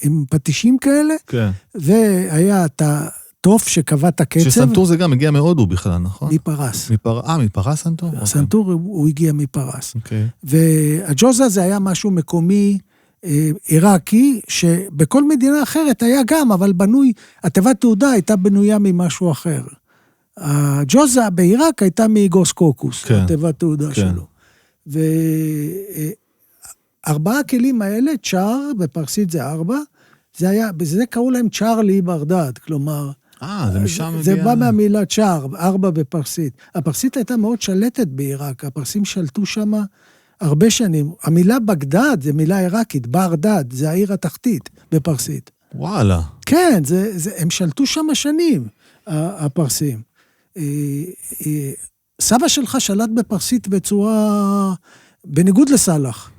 עם פטישים כאלה, כן. והיה את התוף שקבע את הקצב. שסנטור זה גם הגיע מהודו בכלל, נכון? מפרס. מפרס סנטור? הסנטור הוא הגיע מפרס. אוקיי. והג'וזה זה היה משהו מקומי, עיראקי, שבכל מדינה אחרת היה גם, אבל בנוי, התיבת תעודה הייתה בנויה ממשהו אחר. הג'וזה בעיראק הייתה מאיגוס קוקוס, כן, התיבת תעודה, כן, שלו. 4 הכלים האלה, צ'אר, בפרסית זה 4, זה היה, בזה קראו להם צ'ארלי בגדד, כלומר... זה משם מגיע. זה בא מהמילה צ'אר, 4 בפרסית. הפרסית הייתה מאוד שלטת בעיראק, הפרסים שלטו שם הרבה שנים. המילה בגדד זה מילה עיראקית, ברדד, זה העיר התחתית בפרסית. וואלה. כן, הם שלטו שם שנים, הפרסים. סבא שלך שלט בפרסית בצורה, בניגוד לסלח.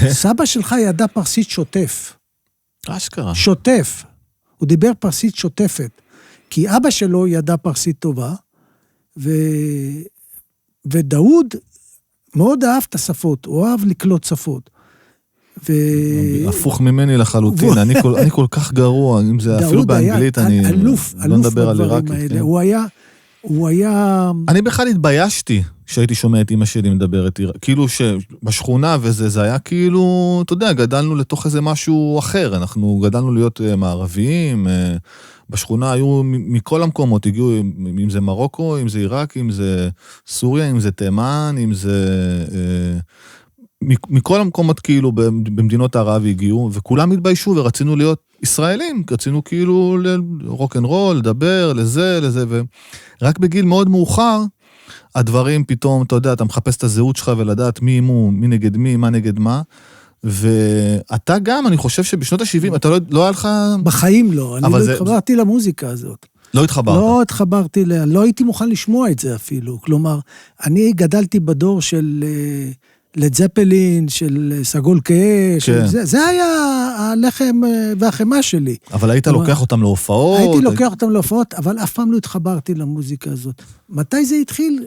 סבא שלך ידע פרסית שוטף. אשכרה. שוטף. הוא דיבר פרסית שוטפת. כי אבא שלו ידע פרסית טובה, ודאוד מאוד אהב את השפות, הוא אהב לקלוט שפות. הפוך ממני לחלוטין, אני כל כך גרוע, אם זה אפילו באנגלית, אני לא מדבר על עיראקית. הוא היה... אני בכלל התביישתי שהייתי שומע את אמא שלי מדברת, כאילו שבשכונה וזה, זה היה כאילו, אתה יודע, גדלנו לתוך איזה משהו אחר, אנחנו גדלנו להיות מערביים, בשכונה היו מכל המקומות, הגיעו, אם זה מרוקו, אם זה עיראק, אם זה סוריה, אם זה תימן, אם זה... מכל המקומות כאילו במדינות ערב הגיעו, וכולם התביישו ורצינו להיות ישראלים, רצינו כאילו רוק אנד רול, לדבר, לזה, ורק בגיל מאוד מאוחר, הדברים פתאום, אתה יודע, אתה מחפש את הזהות שלך ולדעת מי מו, מי נגד מי, מה נגד מה, ואתה גם, אני חושב שבשנות ה-70, אתה לא היה לך... בחיים לא, אני לא התחברתי למוזיקה הזאת. לא התחברת? לא התחברתי, לא הייתי מוכן לשמוע את זה אפילו, כלומר, אני גדלתי בדור של... לזפלין, של סגול כאש, זה היה הלחם והחמה שלי. אבל היית לוקח אותם להופעות? הייתי לוקח אותם להופעות, אבל אף פעם לא התחברתי למוזיקה הזאת. מתי זה התחיל?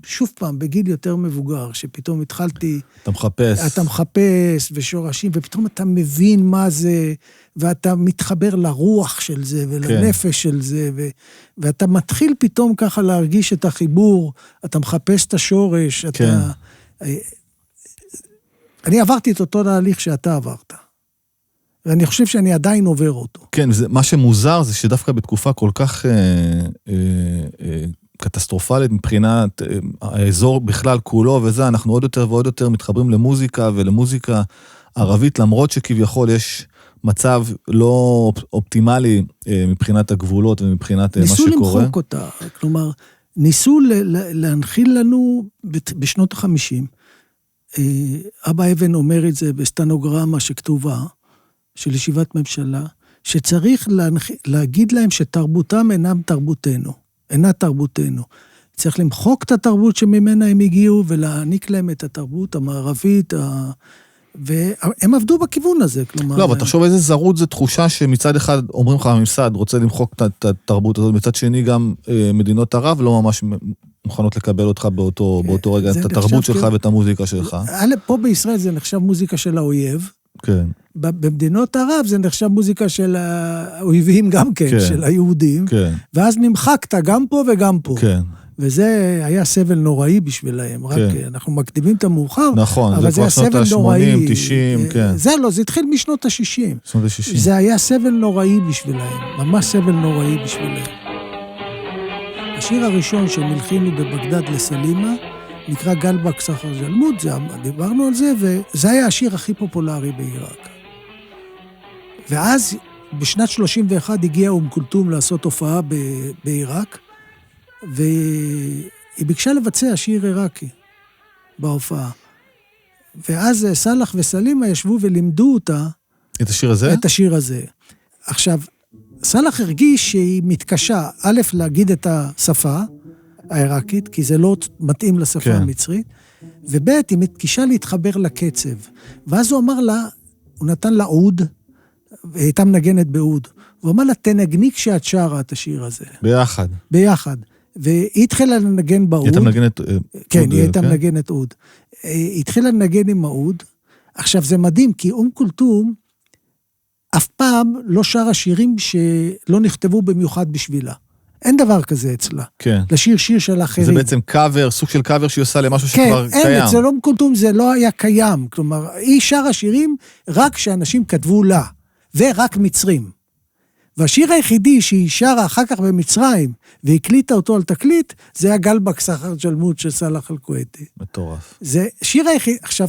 שוב פעם, בגיל יותר מבוגר, שפתאום התחלתי... אתה מחפש ושורשים, ופתאום אתה מבין מה זה, ואתה מתחבר לרוח של זה, ולנפש של זה, ואתה מתחיל פתאום ככה להרגיש את החיבור, אתה מחפש את השורש, אתה... אני עברתי את אותו תהליך שאתה עברת. ואני חושב שאני עדיין עובר אותו. כן, מה שמוזר זה שדווקא בתקופה כל כך קטסטרופלית מבחינת האזור בכלל כולו וזה, אנחנו עוד יותר ועוד יותר מתחברים למוזיקה ולמוזיקה ערבית, למרות שכביכול יש מצב לא אופטימלי מבחינת הגבולות ומבחינת מה שקורה. ניסו למחוק אותה, כלומר, ניסו להנחיל לנו בשנות ה-50, אבא אבן אומר את זה בסטנוגרמה שכתובה, של ישיבת ממשלה, שצריך להגיד להם שתרבותם אינה תרבותנו. צריך למחוק את התרבות שממנה הם הגיעו, ולהעניק להם את התרבות המערבית, והם עבדו בכיוון הזה, כלומר... לא, אבל תחשוב איזה זרות זה תחושה שמצד אחד אומרים לך הממסד רוצה למחוק את התרבות הזאת, מצד שני גם מדינות ערב לא ממש מוכנות לקבל אותך באותו רגע, את התרבות שלך ואת המוזיקה שלך. פה בישראל זה נחשב מוזיקה של האויב, כן. במדינות ערב זה נחשב מוזיקה של האויבים גם כן, של היהודים, ואז נמחקת גם פה וגם פה. כן. וזה היה סבל נוראי בשבילהם, רק אנחנו מקדימים את המאוחר, נכון, אבל זה היה סבל נוראי. 90, כן. זה לא, זה התחיל משנות ה-60. שנות ה-60. זה היה סבל נוראי בשבילהם, ממש סבל נוראי בשבילהם. השיר הראשון שמלחינו בבגדד לסלימה, נקרא גלבק סחר ז'למוד, דיברנו על זה, וזה היה השיר הכי פופולרי בעיראק. ואז, בשנת 31 הגיע כולתום לעשות הופעה בעיראק, והיא ביקשה לבצע שיר עיראקי בהופעה. ואז סלח וסלימה ישבו ולימדו אותה... את השיר הזה? את השיר הזה. עכשיו, סלח הרגיש שהיא מתקשה, א', להגיד את השפה העיראקית, כי זה לא מתאים לשפה המצרית, וב', היא מתקשה להתחבר לקצב. ואז הוא אמר לה, הוא נתן לה אוד, והיא הייתה מנגנת באוד. הוא אמר לה, תנגני כשאת שרה את השיר הזה. ביחד. ביחד. והיא התחילה לנגן באוד. היא הייתה מנגנת אוד. כן, היא הייתה מנגנת אוד. היא התחילה לנגן עם האוד. עכשיו, זה מדהים, כי כולתום אף פעם לא שרה שירים שלא נכתבו במיוחד בשבילה. אין דבר כזה אצלה. כן. לשיר שיר של אחרים. זה בעצם קאבר, סוג של קאבר שהיא עושה למשהו שכבר קיים. כן, אין, אצל כולתום זה לא היה קיים. כלומר, היא שרה שירים רק שאנשים כתבו לה, ורק מצרים. והשיר היחידי שהיא שרה אחר כך במצרים, והקליטה אותו על תקליט, זה היה גלבק סחר ג'למוד של סלח אל-קווייטי. מטורף. זה שיר היחיד, עכשיו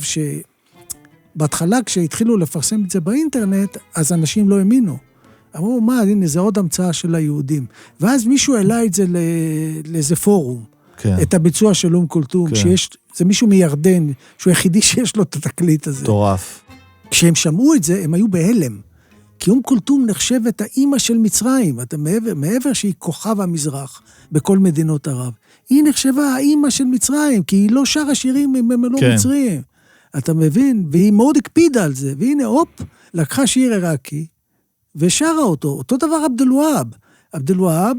בהתחלה כשהתחילו לפרסם את זה באינטרנט, אז אנשים לא האמינו. אמרו, מה, הנה, זה עוד המצאה של היהודים. ואז מישהו העלה את זה לאיזה פורום, כן. את הביצוע של כולתום, כן. זה מישהו מירדן, שהוא היחידי שיש לו את התקליט הזה. טורף. כשהם שמעו את זה, הם היו בהלם. כי כולתום נחשבת האימא של מצרים, מעבר שהיא כוכב המזרח בכל מדינות ערב. היא נחשבה האימא של מצרים, כי היא לא שרה שירים אם הם לא מצרים. אתה מבין? והיא מאוד הקפידה על זה. והנה, הופ, לקחה שיר עיראקי, ושרה אותו. אותו דבר עבדולוהב. עבדולוהב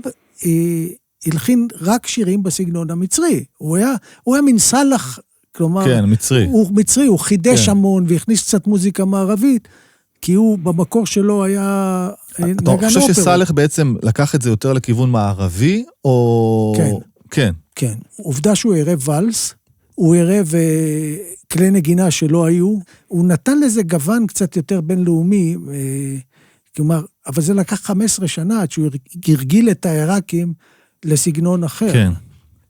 הלחין רק שירים בסגנון המצרי. הוא היה מין סלח, כלומר... כן, מצרי. הוא מצרי, הוא חידש המון, והכניס קצת מוזיקה מערבית, כי הוא במקור שלו היה נגן אופרה. אתה חושב שסלח בעצם לקח את זה יותר לכיוון מערבי, או... כן. כן. כן. עובדה שהוא ערב ולס, הוא ערב כלי נגינה שלא היו, הוא נתן לזה גוון קצת יותר בינלאומי, כלומר, אבל זה לקח 15 שנה, עד שהוא הרגיל את העיראקים לסגנון אחר. כן.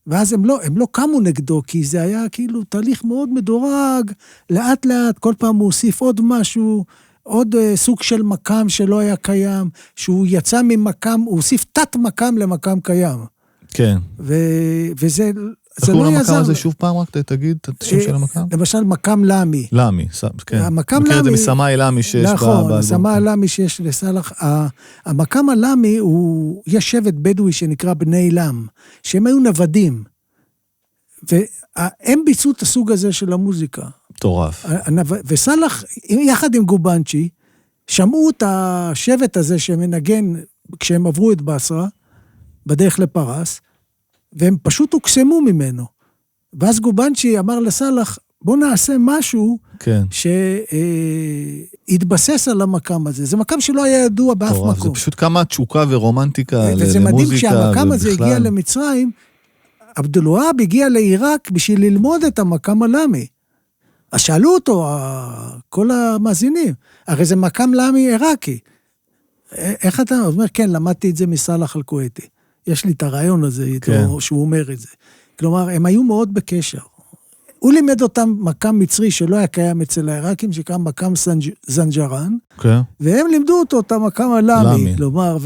ואז הם לא קמו נגדו, כי זה היה כאילו תהליך מאוד מדורג, לאט לאט, כל פעם הוא הוסיף עוד משהו, עוד סוג של מקם שלא היה קיים, שהוא יצא ממקם, הוא הוסיף תת מקם למקם קיים. כן. וזה זה לא יעזר. המקם הזה שוב פעם רק תגיד את השם של המקם? למשל, מקם למי. למי, כן. המקם מכיר את זה מסמאי למי שיש נכון, מסמאי למי שיש לסלח. המקם הלמי יש שבט בדואי שנקרא בני לם, שהם היו נוודים. והם ביצעו את הסוג הזה של המוזיקה. טורף. וסלח, יחד עם גובנצ'י, שמעו את השבט הזה שמנגן כשהם עברו את בסרה, בדרך לפרס, והם פשוט הוקסמו ממנו. ואז גובנצ'י אמר לסלח, בוא נעשה משהו כן. שהתבסס על המקם הזה. זה מקם שלא היה ידוע באף מקום. זה פשוט כמה תשוקה ורומנטיקה למוזיקה. וזה מדהים שהמקם הזה הגיע למצרים, עבדולוהב הגיע לעיראק בשביל ללמוד את המקם הלמי. אז שאלו אותו, כל המאזינים, הרי זה מקם למי עיראקי. איך אתה אומר, כן, למדתי את זה מסלח אל-כוויתי. יש לי את הרעיון הזה, כן. שהוא אומר את זה. כלומר, הם היו מאוד בקשר. הוא לימד אותם מקם מצרי שלא היה קיים אצל העיראקים, שקרא מקם זנג'רן, כן. והם לימדו אותו את המקם הלמי. כלומר,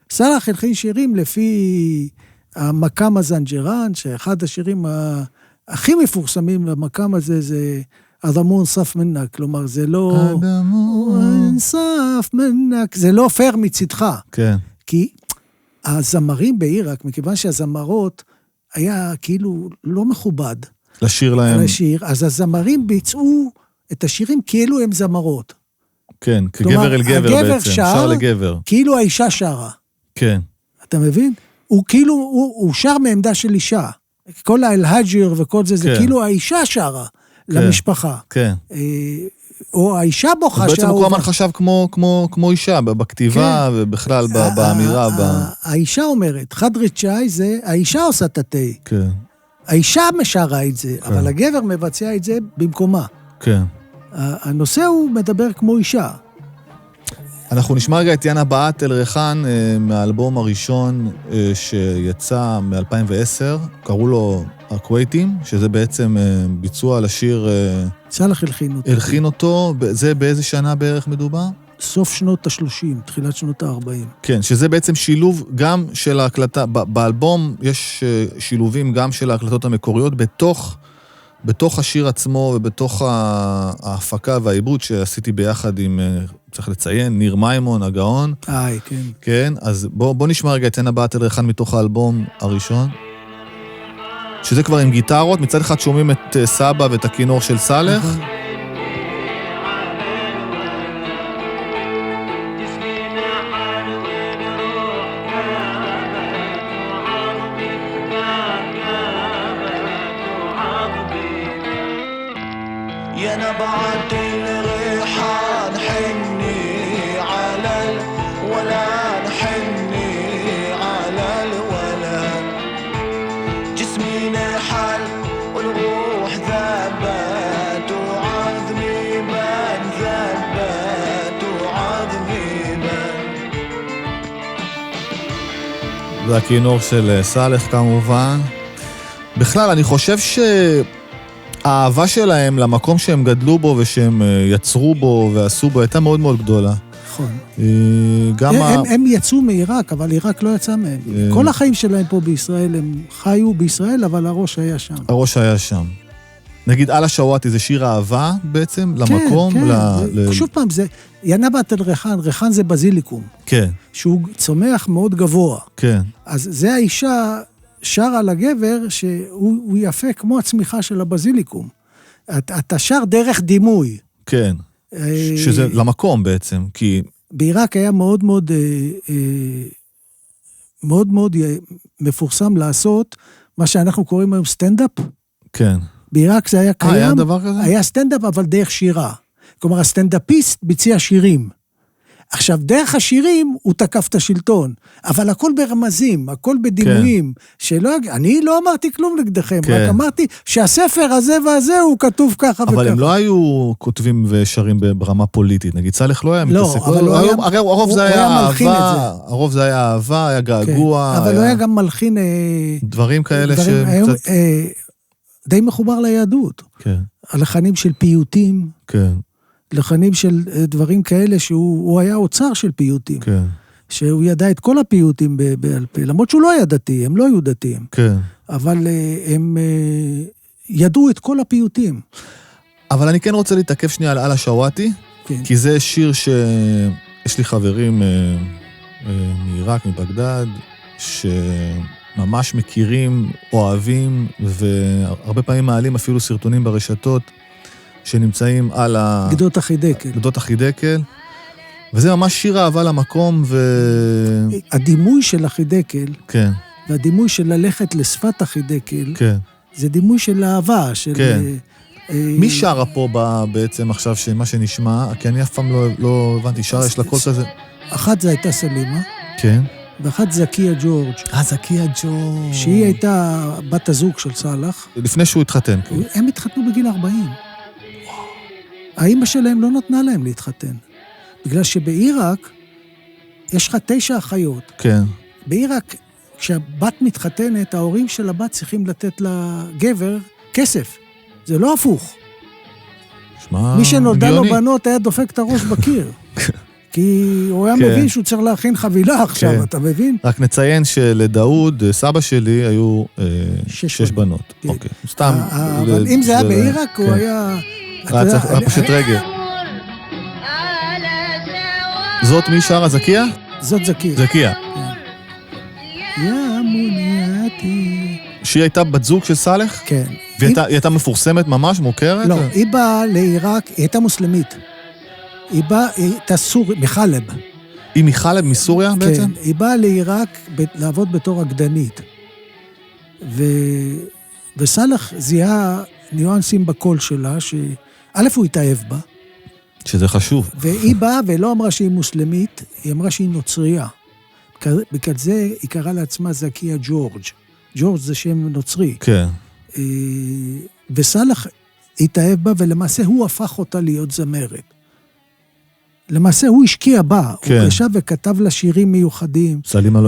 וסלח הלחין שירים לפי המקם הזנג'רן, שאחד השירים הכי מפורסמים למקם הזה זה אדמון סף מנק, כלומר זה לא... אדמון סף מנק, זה לא פייר מצדך. כן. כי הזמרים בעיראק, מכיוון שהזמרות היה כאילו לא מכובד. לשיר להם. לשיר, אז הזמרים ביצעו את השירים כאילו הם זמרות. כן, כגבר אל גבר בעצם, שר לגבר. כאילו האישה שרה. כן. אתה מבין? הוא כאילו, הוא שר מעמדה של אישה. כל האל-הג'יר וכל זה, זה כאילו האישה שרה למשפחה. כן. או האישה בוכה בעצם הוא כל הזמן חשב כמו אישה, בכתיבה ובכלל באמירה. האישה אומרת, חדרת שי זה, האישה עושה את התה. כן. האישה משרה את זה, אבל הגבר מבצע את זה במקומה. כן. הנושא הוא מדבר כמו אישה. אנחנו נשמע רגע את יאנה בעט אל ריחן מהאלבום הראשון שיצא מ-2010, קראו לו הכווייטים, שזה בעצם ביצוע לשיר... סלח הלחין אותו, זה באיזה שנה בערך מדובר? סוף שנות ה-30, תחילת שנות ה-40. כן, שזה בעצם שילוב גם של ההקלטה, באלבום יש שילובים גם של ההקלטות המקוריות בתוך השיר עצמו ובתוך ההפקה והעיבוד שעשיתי ביחד עם, צריך לציין, ניר מימון, הגאון. כן. כן, אז בוא נשמע רגע את יאנה בעט אל ריחן מתוך האלבום הראשון. שזה כבר עם גיטרות, מצד אחד שומעים את סבא ואת הכינור של סלח. זה הכינור של סלח כמובן. בכלל, אני חושב שהאהבה שלהם למקום שהם גדלו בו ושהם יצרו בו ועשו בו הייתה מאוד מאוד גדולה. נכון. גם הם יצאו מעיראק, אבל עיראק לא יצא מהם. כל החיים שלהם פה בישראל, הם חיו בישראל, אבל הראש היה שם. הראש היה שם. נגיד, על השואטי זה שיר אהבה בעצם, למקום. כן. שוב פעם, זה ינבט אל ריחן, ריחן זה בזיליקום. כן. שהוא צומח מאוד גבוה. כן. אז זה האישה שר על הגבר, שהוא יפה כמו הצמיחה של הבזיליקום. אתה שר דרך דימוי. כן. שזה למקום בעצם, כי... בעיראק היה מאוד מאוד, מאוד מאוד מפורסם לעשות, מה שאנחנו קוראים היום סטנדאפ. כן. בעיראק זה היה קיים. היה דבר כזה? היה סטנדאפ, אבל דרך שירה. כלומר, הסטנדאפיסט ביצע שירים. עכשיו, דרך השירים הוא תקף את השלטון, אבל הכל ברמזים, הכל בדימויים, אני לא אמרתי כלום נגדכם, רק אמרתי שהספר הזה והזה הוא כתוב ככה וככה. אבל הם לא היו כותבים ושרים ברמה פוליטית, נגיד סלח לא היה מתעסק, הרי הרוב זה היה אהבה, היה געגוע, אבל לא היה גם מלחין דברים כאלה די מחובר ליהדות, הלחנים של פיוטים, כן. לחנים של דברים כאלה שהוא היה אוצר של פיוטים. כן. שהוא ידע את כל הפיוטים בעל פה, למרות שהוא לא היה דתי, הם לא היו דתיים. כן. אבל הם ידעו את כל הפיוטים. אבל אני כן רוצה להתעכב שנייה על השואטי, כן. כי זה שיר שיש לי חברים מעיראק, מבגדד, שממש מכירים, אוהבים, והרבה פעמים מעלים אפילו סרטונים ברשתות, שנמצאים על גדות החידקל. גדות החידקל, וזה ממש שיר אהבה למקום, הדימוי של החידקל, כן. והדימוי של ללכת לשפת החידקל, כן. זה דימוי של אהבה, של... כן. מי שרה פה בעצם עכשיו, מה שנשמע, כי אני אף פעם לא הבנתי, שרה, יש לה קול כזה. אחת זה הייתה סלימה, כן. ואחת זקיה ג'ורג'. זקיה ג'ורג'. שהיא הייתה בת הזוג של סלאח. לפני שהוא התחתן. הם התחתנו בגיל 40. האמא שלהם לא נתנה להם להתחתן. בגלל שבעיראק יש לך 9 אחיות. כן. בעיראק, כשהבת מתחתנת, ההורים של הבת צריכים לתת לגבר כסף. זה לא הפוך. מי שנולדה לו בנות היה דופק את הראש בקיר. כי הוא היה מבין שהוא צריך להכין חבילה עכשיו, אתה מבין? רק נציין שלדאוד, סבא שלי, היו 6 בנות. אוקיי. סתם. אבל אם זה היה בעיראק, הוא היה... היה פשוט רגל. זאת מי שרה זקיה? זאת זקיה. זקיה. יא מונייתי. שהיא הייתה בת זוג של סלאח? כן. והיא הייתה מפורסמת ממש, מוכרת? לא, היא באה לעיראק, היא הייתה מוסלמית. היא הייתה סורית, מחלב. היא מחלב, מסוריה בעצם? כן, היא באה לעיראק לעבוד בתור רקדנית. וסלאח זיהה ניואנסים בקול שלה, שא' הוא התאהב בה. שזה חשוב. והיא באה ולא אמרה שהיא מוסלמית, היא אמרה שהיא נוצריה. בגלל זה היא קראה לעצמה זקיה ג'ורג'. ג'ורג' זה שם נוצרי. כן. וסלאח התאהב בה, ולמעשה הוא הפך אותה להיות זמרת. למעשה הוא השקיע בה, כן. הוא קשב וכתב לה שירים מיוחדים. סלימה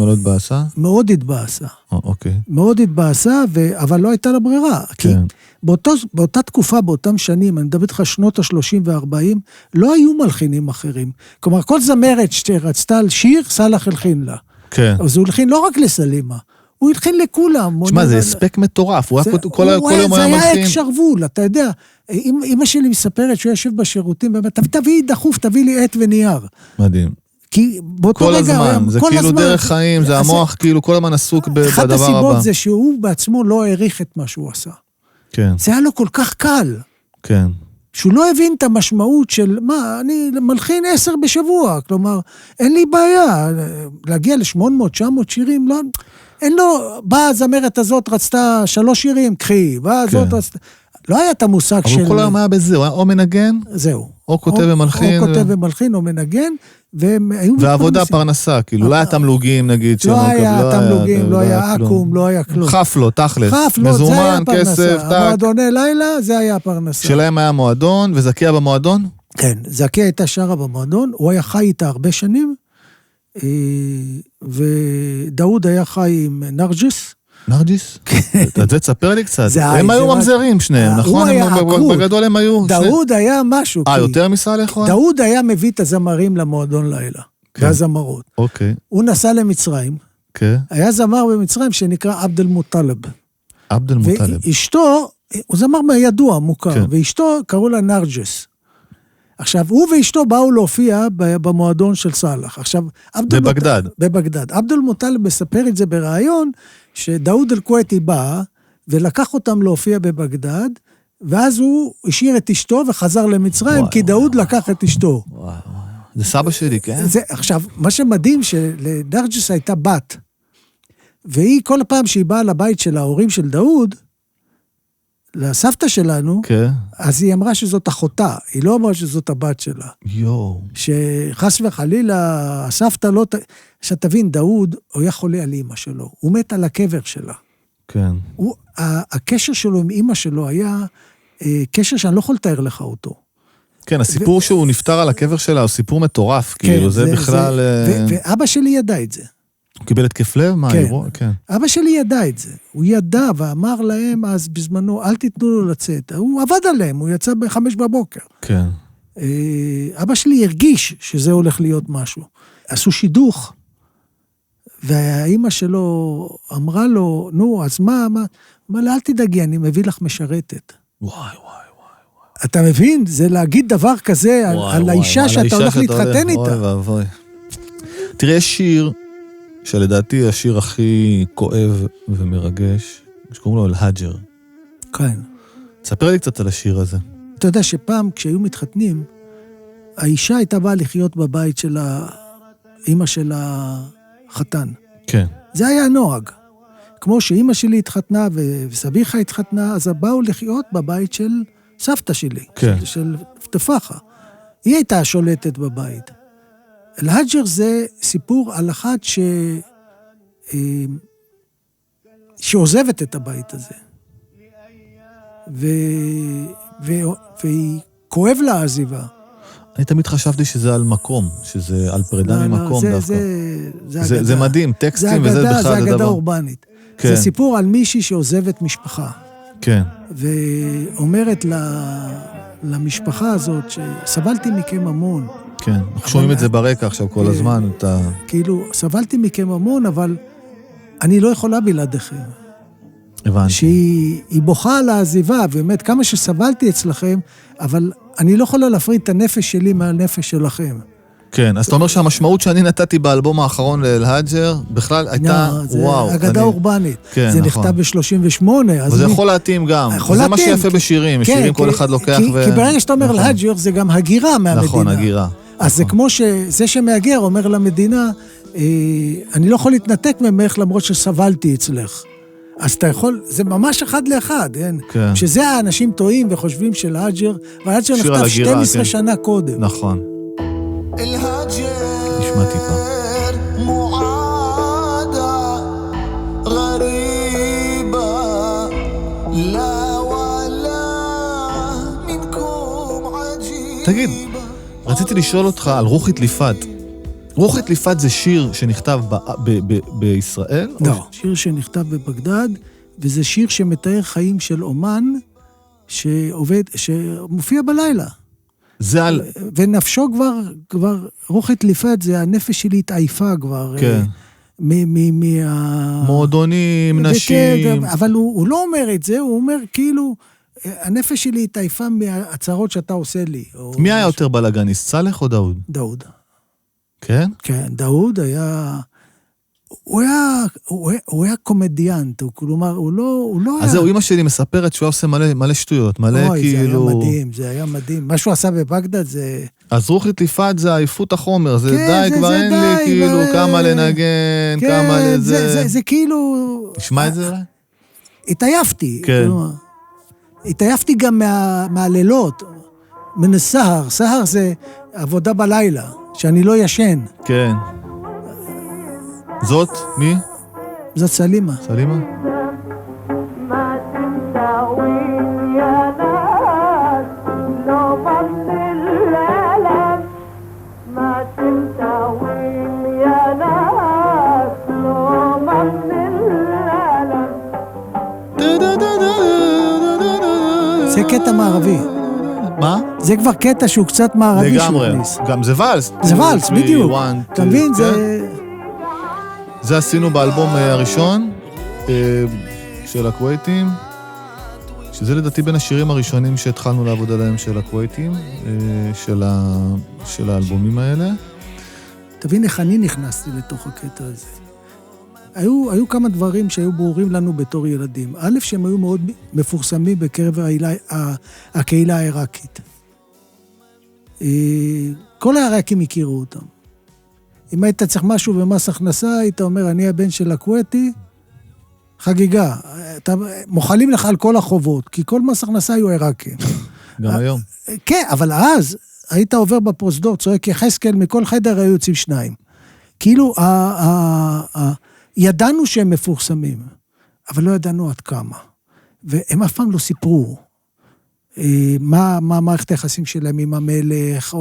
לא התבאסה? מאוד התבאסה. אוקיי. מאוד התבאסה, אבל לא הייתה לה ברירה. כן. כי באותה תקופה, באותם שנים, אני מדבר איתך שנות ה-30 וה-40, לא היו מלחינים אחרים. כלומר, כל זמרת שרצתה על שיר, סלאח הלחין לה. כן. אז הוא הלחין לא רק לסלימה, הוא הלחין לכולם. תשמע, זה הספק מטורף, הוא כל יום היה מלחין. זה היה הקשרוול, אתה יודע. אמא שלי מספרת שהוא יושב בשירותים, ואומרת, תביא דחוף, תביא לי עט ונייר. מדהים. כי באותו כל רגע... הזמן, זה כאילו דרך חיים, זה המוח כאילו כל הזמן עסוק בדבר הבא. אחת הסיבות זה שהוא בעצמו לא העריך את מה שהוא עשה. כן. זה היה לו כל כך קל. כן. שהוא לא הבין את המשמעות של, מה, אני מלחין 10 בשבוע, כלומר, אין לי בעיה, להגיע ל-800-900 שירים, לא, אין לו, באה הזמרת הזאת, רצתה 3 שירים, קחי, באה הזאת, רצתה, לא היה את המושג של... אבל כל היום היה בזה, הוא היה או מנגן, זהו. או כותב ומלחין. או כותב ומלחין, או מנגן, והם היו... ועבודה פרנסה, כאילו, לא היה תמלוגים, נגיד, לא היה תמלוגים, לא היה אקום, לא היה כלום. חפלות, תכלס. חפלות, זה היה פרנסה. המועדוני לילה, זה היה פרנסה. שלהם היה מועדון, וזקיה במועדון? כן, זקיה הייתה שרה במועדון, הוא היה חי איתה הרבה שנים, ודאוד היה חי עם נרג'ס, נרג'יס? את זה תספר לי קצת. הם היו ממזרים שניהם, נכון? הוא היה עקוד. בגדול הם היו... דאוד היה משהו. יותר מסלח? דאוד היה מביא את הזמרים למועדון לילה. והזמרות. אוקיי. הוא נסע למצרים. כן. היה זמר במצרים שנקרא עבד אל-מוטלב. עבד אל-מוטלב. ואשתו, הוא זמר ידוע, מוכר, ואשתו קראו לה נרג'ס. עכשיו, הוא ואשתו באו להופיע במועדון של סלח. עכשיו, בבגדד. בבגדד. עבד אל-מוטלב מספר את זה ברעיון, שדאוד אל-כוויתי בא, ולקח אותם להופיע בבגדד, ואז הוא השאיר את אשתו וחזר למצרים, כי דאוד לקח את אשתו. זה סבא שלי, כן? עכשיו, מה שמדהים, שלנרג'ס הייתה בת, והיא כל פעם שהיא באה לבית של ההורים של דאוד, לסבתא שלנו, אז היא אמרה שזאת אחותה, היא לא אמרה שזאת הבת שלה. שחס וחלילה, הסבתא לא... שתבין, דאוד, הוא היה חולה על אמא שלו, הוא מת על הקבר שלה. כן. הקשר שלו עם אמא שלו היה קשר שאני לא יכול לתאר לך אותו. כן, הסיפור שהוא נפטר על הקבר שלה, הוא סיפור מטורף, כאילו, זה בכלל... ואבא שלי ידע את זה. הוא קיבל התקף לב? מה, אירוע? כן. אבא שלי ידע את זה. הוא ידע ואמר להם אז בזמנו, אל תיתנו לו לצאת. הוא עבד עליהם, הוא יצא ב5:00. כן. אבא שלי הרגיש שזה הולך להיות משהו. עשו שידוך, והאמא שלו אמרה לו, נו, אז מה? אמר לה, אל תדאגי, אני מביא לך משרתת. וואי. אתה מבין? זה להגיד דבר כזה על האישה שאתה הולך להתחתן איתה. אוי. תראה, יש שיר, שלדעתי השיר הכי כואב ומרגש, שקוראים לו אל-הג'ר. כן. תספר לי קצת על השיר הזה. אתה יודע שפעם כשהיו מתחתנים, האישה הייתה באה לחיות בבית של האמא של החתן. כן. זה היה הנוהג. כמו שאמא שלי התחתנה וסביחה התחתנה, אז באו לחיות בבית של סבתא שלי, כן. של תפחה. היא הייתה שולטת בבית. אל-הג'ר זה סיפור על אחת שעוזבת את הבית הזה. והיא כואב לה עזיבה. אני תמיד חשבתי שזה על מקום, שזה על פרידה ממקום דווקא. זה מדהים, טקסטים וזה בכלל זה אגדה אורבנית. זה סיפור על מישהי שעוזבת משפחה. כן. ואומרת למשפחה הזאת שסבלתי מכם המון. כן, אנחנו שומעים את זה ברקע עכשיו כל הזמן. כאילו, סבלתי מכם המון, אבל אני לא יכולה בלעדיכם. הבנתי. שהיא בוכה על העזיבה, ובאמת כמה שסבלתי אצלכם, אבל אני לא יכולה להפריד את הנפש שלי מהנפש שלכם. כן, אז אתה אומר שהמשמעות שאני נתתי באלבום האחרון לאל-הג'ר, בכלל הייתה, וואו. זה אגדה אורבנית. כן, זה נכתב ב-38. וזה יכול להתאים גם. זה מה שיפה בשירים, בשירים כל אחד לוקח כי ברגע שאתה אומר אל-הג'ר, זה גם הגירה מהמדינה. נכון, הגירה. אז זה כמו שזה שמהגר אומר למדינה, אני לא יכול להתנתק ממך למרות שסבלתי אצלך. אז אתה יכול, זה ממש אחד לאחד, כן? שזה האנשים טועים וחושבים של אל-הג'ר, והאל-הג'ר נכתב 12 שנה קודם. נכון. נשמע טיפה. תגיד, רציתי לשאול אותך על רוחית ליפת. רוחית ליפת זה שיר שנכתב בישראל? לא, שיר שנכתב בבגדד, וזה שיר שמתאר חיים של אומן שמופיע בלילה. זה על... ונפשו כבר, רוחית ליפת, זה הנפש שלי התעייפה כבר. כן. מועדונים, נשים. אבל הוא לא אומר את זה, הוא אומר כאילו, הנפש שלי התעייפה מהצהרות שאתה עושה לי. מי היה יותר בלגניסט, סלח או דאוד? דאוד. כן? כן, דאוד היה... הוא היה קומדיאנט, כלומר, הוא לא היה... אז זהו, אמא שלי מספרת שהוא עושה מלא שטויות, מלא כאילו... זה היה מדהים. מה שהוא עשה בבגדד זה... אז רוחית ליפת זה עייפות החומר, זה די, כבר אין לי כאילו כמה לנגן, כמה לזה... זה כאילו... נשמע את זה? התעייפתי. כן. התעייפתי גם מהלילות, מן הסהר. סהר זה עבודה בלילה, שאני לא ישן. כן. זאת? מי? זאת סלימה. סלימה? זה קטע מערבי. מה? זה כבר קטע שהוא קצת מערבי. לגמרי, גם זה ואלס. זה ואלס, בדיוק. אתה מבין? זה עשינו באלבום הראשון של הכווייטים, שזה לדעתי בין השירים הראשונים שהתחלנו לעבוד עליהם של הכווייטים, של האלבומים האלה. תבין איך אני נכנסתי לתוך הקטע הזה. היו כמה דברים שהיו ברורים לנו בתור ילדים. א', שהם היו מאוד מפורסמים בקרב הקהילה העיראקית. כל העיראקים הכירו אותם. אם היית צריך משהו במס הכנסה, היית אומר, אני הבן של הכווייתי, חגיגה. מוחלים לך על כל החובות, כי כל מס הכנסה היו עיראקים. גם היום. כן, אבל אז היית עובר בפרוזדור, צועק יחזקאל, מכל חדר היו יוצאים שניים. כאילו, ידענו שהם מפורסמים, אבל לא ידענו עד כמה. והם אף פעם לא סיפרו מה מערכת היחסים שלהם עם המלך,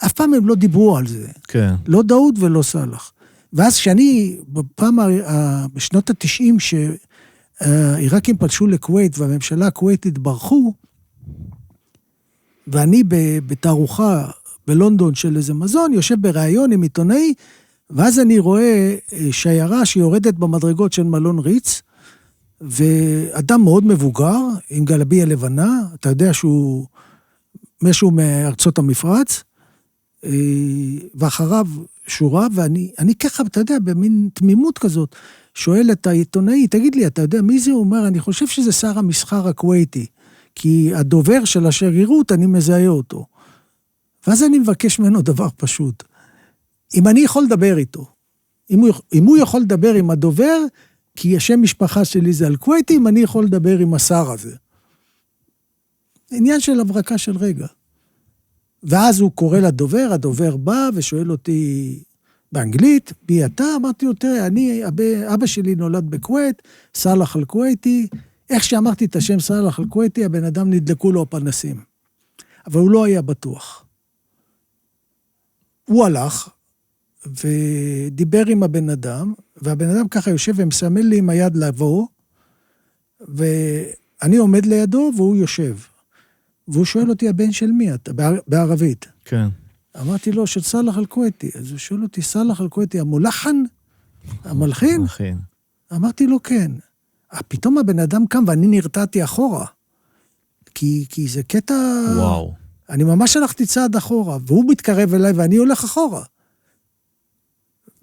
אף פעם הם לא דיברו על זה. כן. לא דאוד ולא סלח. ואז כשאני, בשנות ה-90, שהעיראקים פלשו לכווית, והממשלה הכוויתית ברחו, ואני בתערוכה בלונדון של איזה מזון, יושב בראיון עם עיתונאי, ואז אני רואה שיירה שיורדת במדרגות של מלון ריץ, ואדם מאוד מבוגר, עם גלביה לבנה, אתה יודע שהוא משהו מארצות המפרץ, ואחריו שורה, ואני ככה, אתה יודע, במין תמימות כזאת, שואל את העיתונאי, תגיד לי, אתה יודע מי זה? הוא אומר, אני חושב שזה שר המסחר הכוויתי, כי הדובר של השגרירות, אני מזהה אותו. ואז אני מבקש ממנו דבר פשוט. אם אני יכול לדבר איתו, אם הוא יכול לדבר עם הדובר, כי השם משפחה שלי זה על כוויתי, אם אני יכול לדבר עם השר הזה. עניין של הברקה של רגע. ואז הוא קורא לדובר, הדובר בא ושואל אותי באנגלית, בי אתה? אמרתי לו, תראה, אבא שלי נולד בכווית, סלח על כוויתי, איך שאמרתי את השם סלח על כוויתי, הבן אדם נדלקו לו הפנסים. אבל הוא לא היה בטוח. הוא הלך, ודיבר עם הבן אדם, והבן אדם ככה יושב ומסמל לי עם היד לבוא, ואני עומד לידו והוא יושב. והוא שואל אותי, הבן של מי אתה? בערבית. כן. אמרתי לו, של סלח על כוויתי. אז הוא שואל אותי, סלח על כוויתי, המולחן? המלחין? המלחין. אמרתי לו, כן. פתאום הבן אדם קם ואני נרתעתי אחורה. כי זה קטע... וואו. אני ממש הלכתי צעד אחורה, והוא מתקרב אליי ואני הולך אחורה.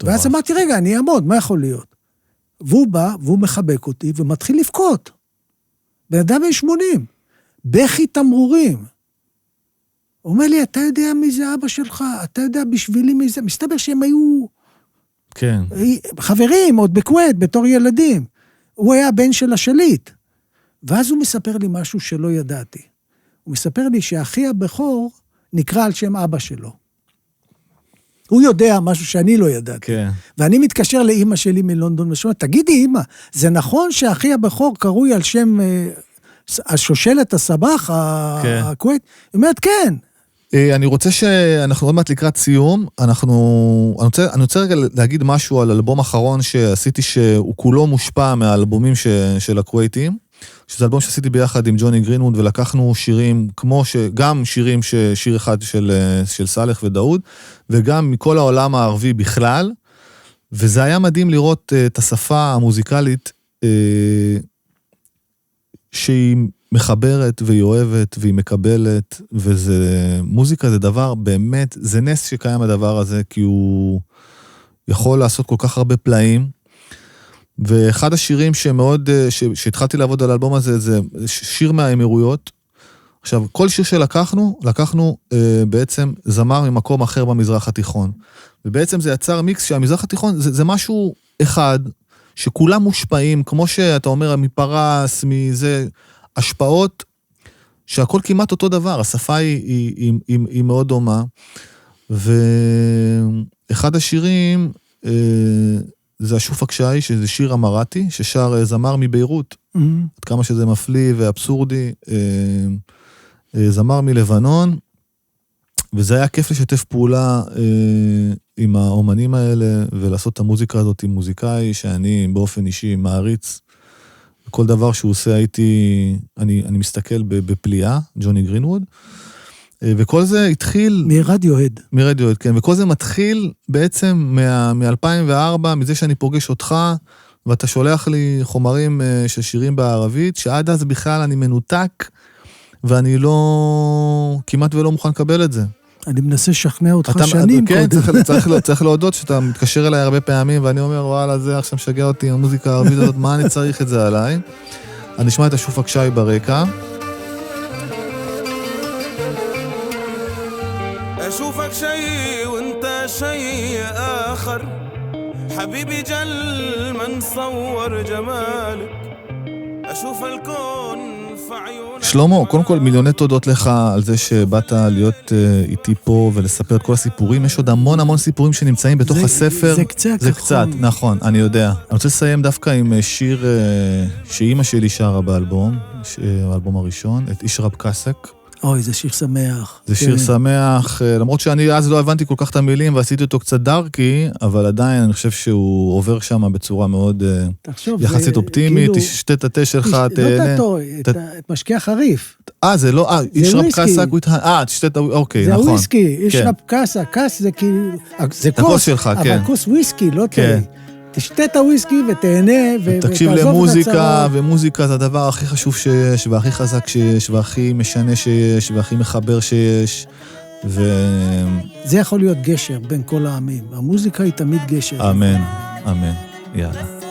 ואז אמרתי, רגע, אני אעמוד, מה יכול להיות? והוא בא, והוא מחבק אותי, ומתחיל לבכות. בן אדם בן 80, בכי תמרורים. הוא אומר לי, אתה יודע מי זה אבא שלך? אתה יודע בשבילי מי זה? מסתבר שהם היו... כן. חברים, עוד בכווית, בתור ילדים. הוא היה הבן של השליט. ואז הוא מספר לי משהו שלא ידעתי. הוא מספר לי שאחי הבכור נקרא על שם אבא שלו. הוא יודע משהו שאני לא ידעתי. כן. ואני מתקשר לאמא שלי מלונדון, ושומע, תגידי אמא, זה נכון שאחי הבכור קרוי על שם השושלת הסבח, הכווית? היא אומרת, כן. אני רוצה שאנחנו עוד מעט לקראת סיום, אני רוצה רגע להגיד משהו על אלבום אחרון שעשיתי שהוא כולו מושפע מהאלבומים של הכוויתים, שזה אלבום שעשיתי ביחד עם ג'וני גרינווד, ולקחנו שירים, גם שירים שיר אחד של סלח ודאוד, וגם מכל העולם הערבי בכלל, וזה היה מדהים לראות את השפה המוזיקלית, שהיא מחברת והיא אוהבת והיא מקבלת, מוזיקה זה דבר באמת, זה נס שקיים הדבר הזה, כי הוא יכול לעשות כל כך הרבה פלאים, ואחד השירים שהתחלתי לעבוד על האלבום הזה, זה שיר מהאמירויות. עכשיו, כל שיר שלקחנו, בעצם זמר ממקום אחר במזרח התיכון. ובעצם זה יצר מיקס שהמזרח התיכון, זה משהו אחד, שכולם מושפעים, כמו שאתה אומר, מפרס, מזה, השפעות, שהכל כמעט אותו דבר, השפה היא מאוד דומה. ואחד השירים, זה השופק שי, שזה שיר אמרתי, ששר זמר מביירות, עד כמה שזה מפליא ואבסורדי, זמר מלבנון, וזה היה כיף לשתף פעולה עם האומנים האלה, ולעשות את המוזיקה הזאת עם מוזיקאי, שאני באופן אישי מעריץ, כל דבר שהוא עושה אני מסתכל בפליאה, ג'וני גרינווד, וכל זה התחיל... מרדיוהד, כן, וכל זה מתחיל בעצם מ-2004, מזה שאני פוגש אותך, ואתה שולח לי חומרים של שירים בערבית, שעד אז בכלל אני מנותק, ואני כמעט ולא מוכן לקבל את זה. אני מנסה לשכנע אותך שנים כן, קודם. צריך להודות שאתה מתקשר אליי הרבה פעמים, ואני אומר, וואלה, זה עכשיו משגע אותי, המוזיקה הערבית הזאת, מה אני צריך את זה עליי? אני אשמע את השופק שי ברקע. أشوفك شيء وانت شيء آخر حبيبي جل من صور جمالك أشوف الكون في عيونك. שלמה, קודם כל מיליוני תודות לך על זה שבאת להיות איתי פה ולספר את כל הסיפורים. יש עוד המון סיפורים שנמצאים בתוך הספר. זה קצת, נכון, אני יודע. אני רוצה לסיים דווקא עם שיר שאימא שלי שרה באלבום, האלבום הראשון, את אישרב קאסק. אוי, זה שיר שמח. זה שיר שמח, למרות שאני אז לא הבנתי כל כך את המילים, ועשיתי אותו קצת דארקי, אבל עדיין אני חושב שהוא עובר שם בצורה מאוד יחסית אופטימית, תשתה את התה שלך, תהנה. לא את משקיע חריף. זה לא, אישרב קאסה, תשתה את אוקיי, נכון. זה הוויסקי, אישרב קאסה, קאס זה כאילו, זה כוס שלך, כן. אבל כוס וויסקי, לא תה. תשתה את הוויסקי ותהנה תקשיב למוזיקה, ומוזיקה זה הדבר הכי חשוב שיש, והכי חזק שיש, והכי משנה שיש, והכי מחבר שיש, זה יכול להיות גשר בין כל העמים. המוזיקה היא תמיד גשר. אמן, אמן. יאללה.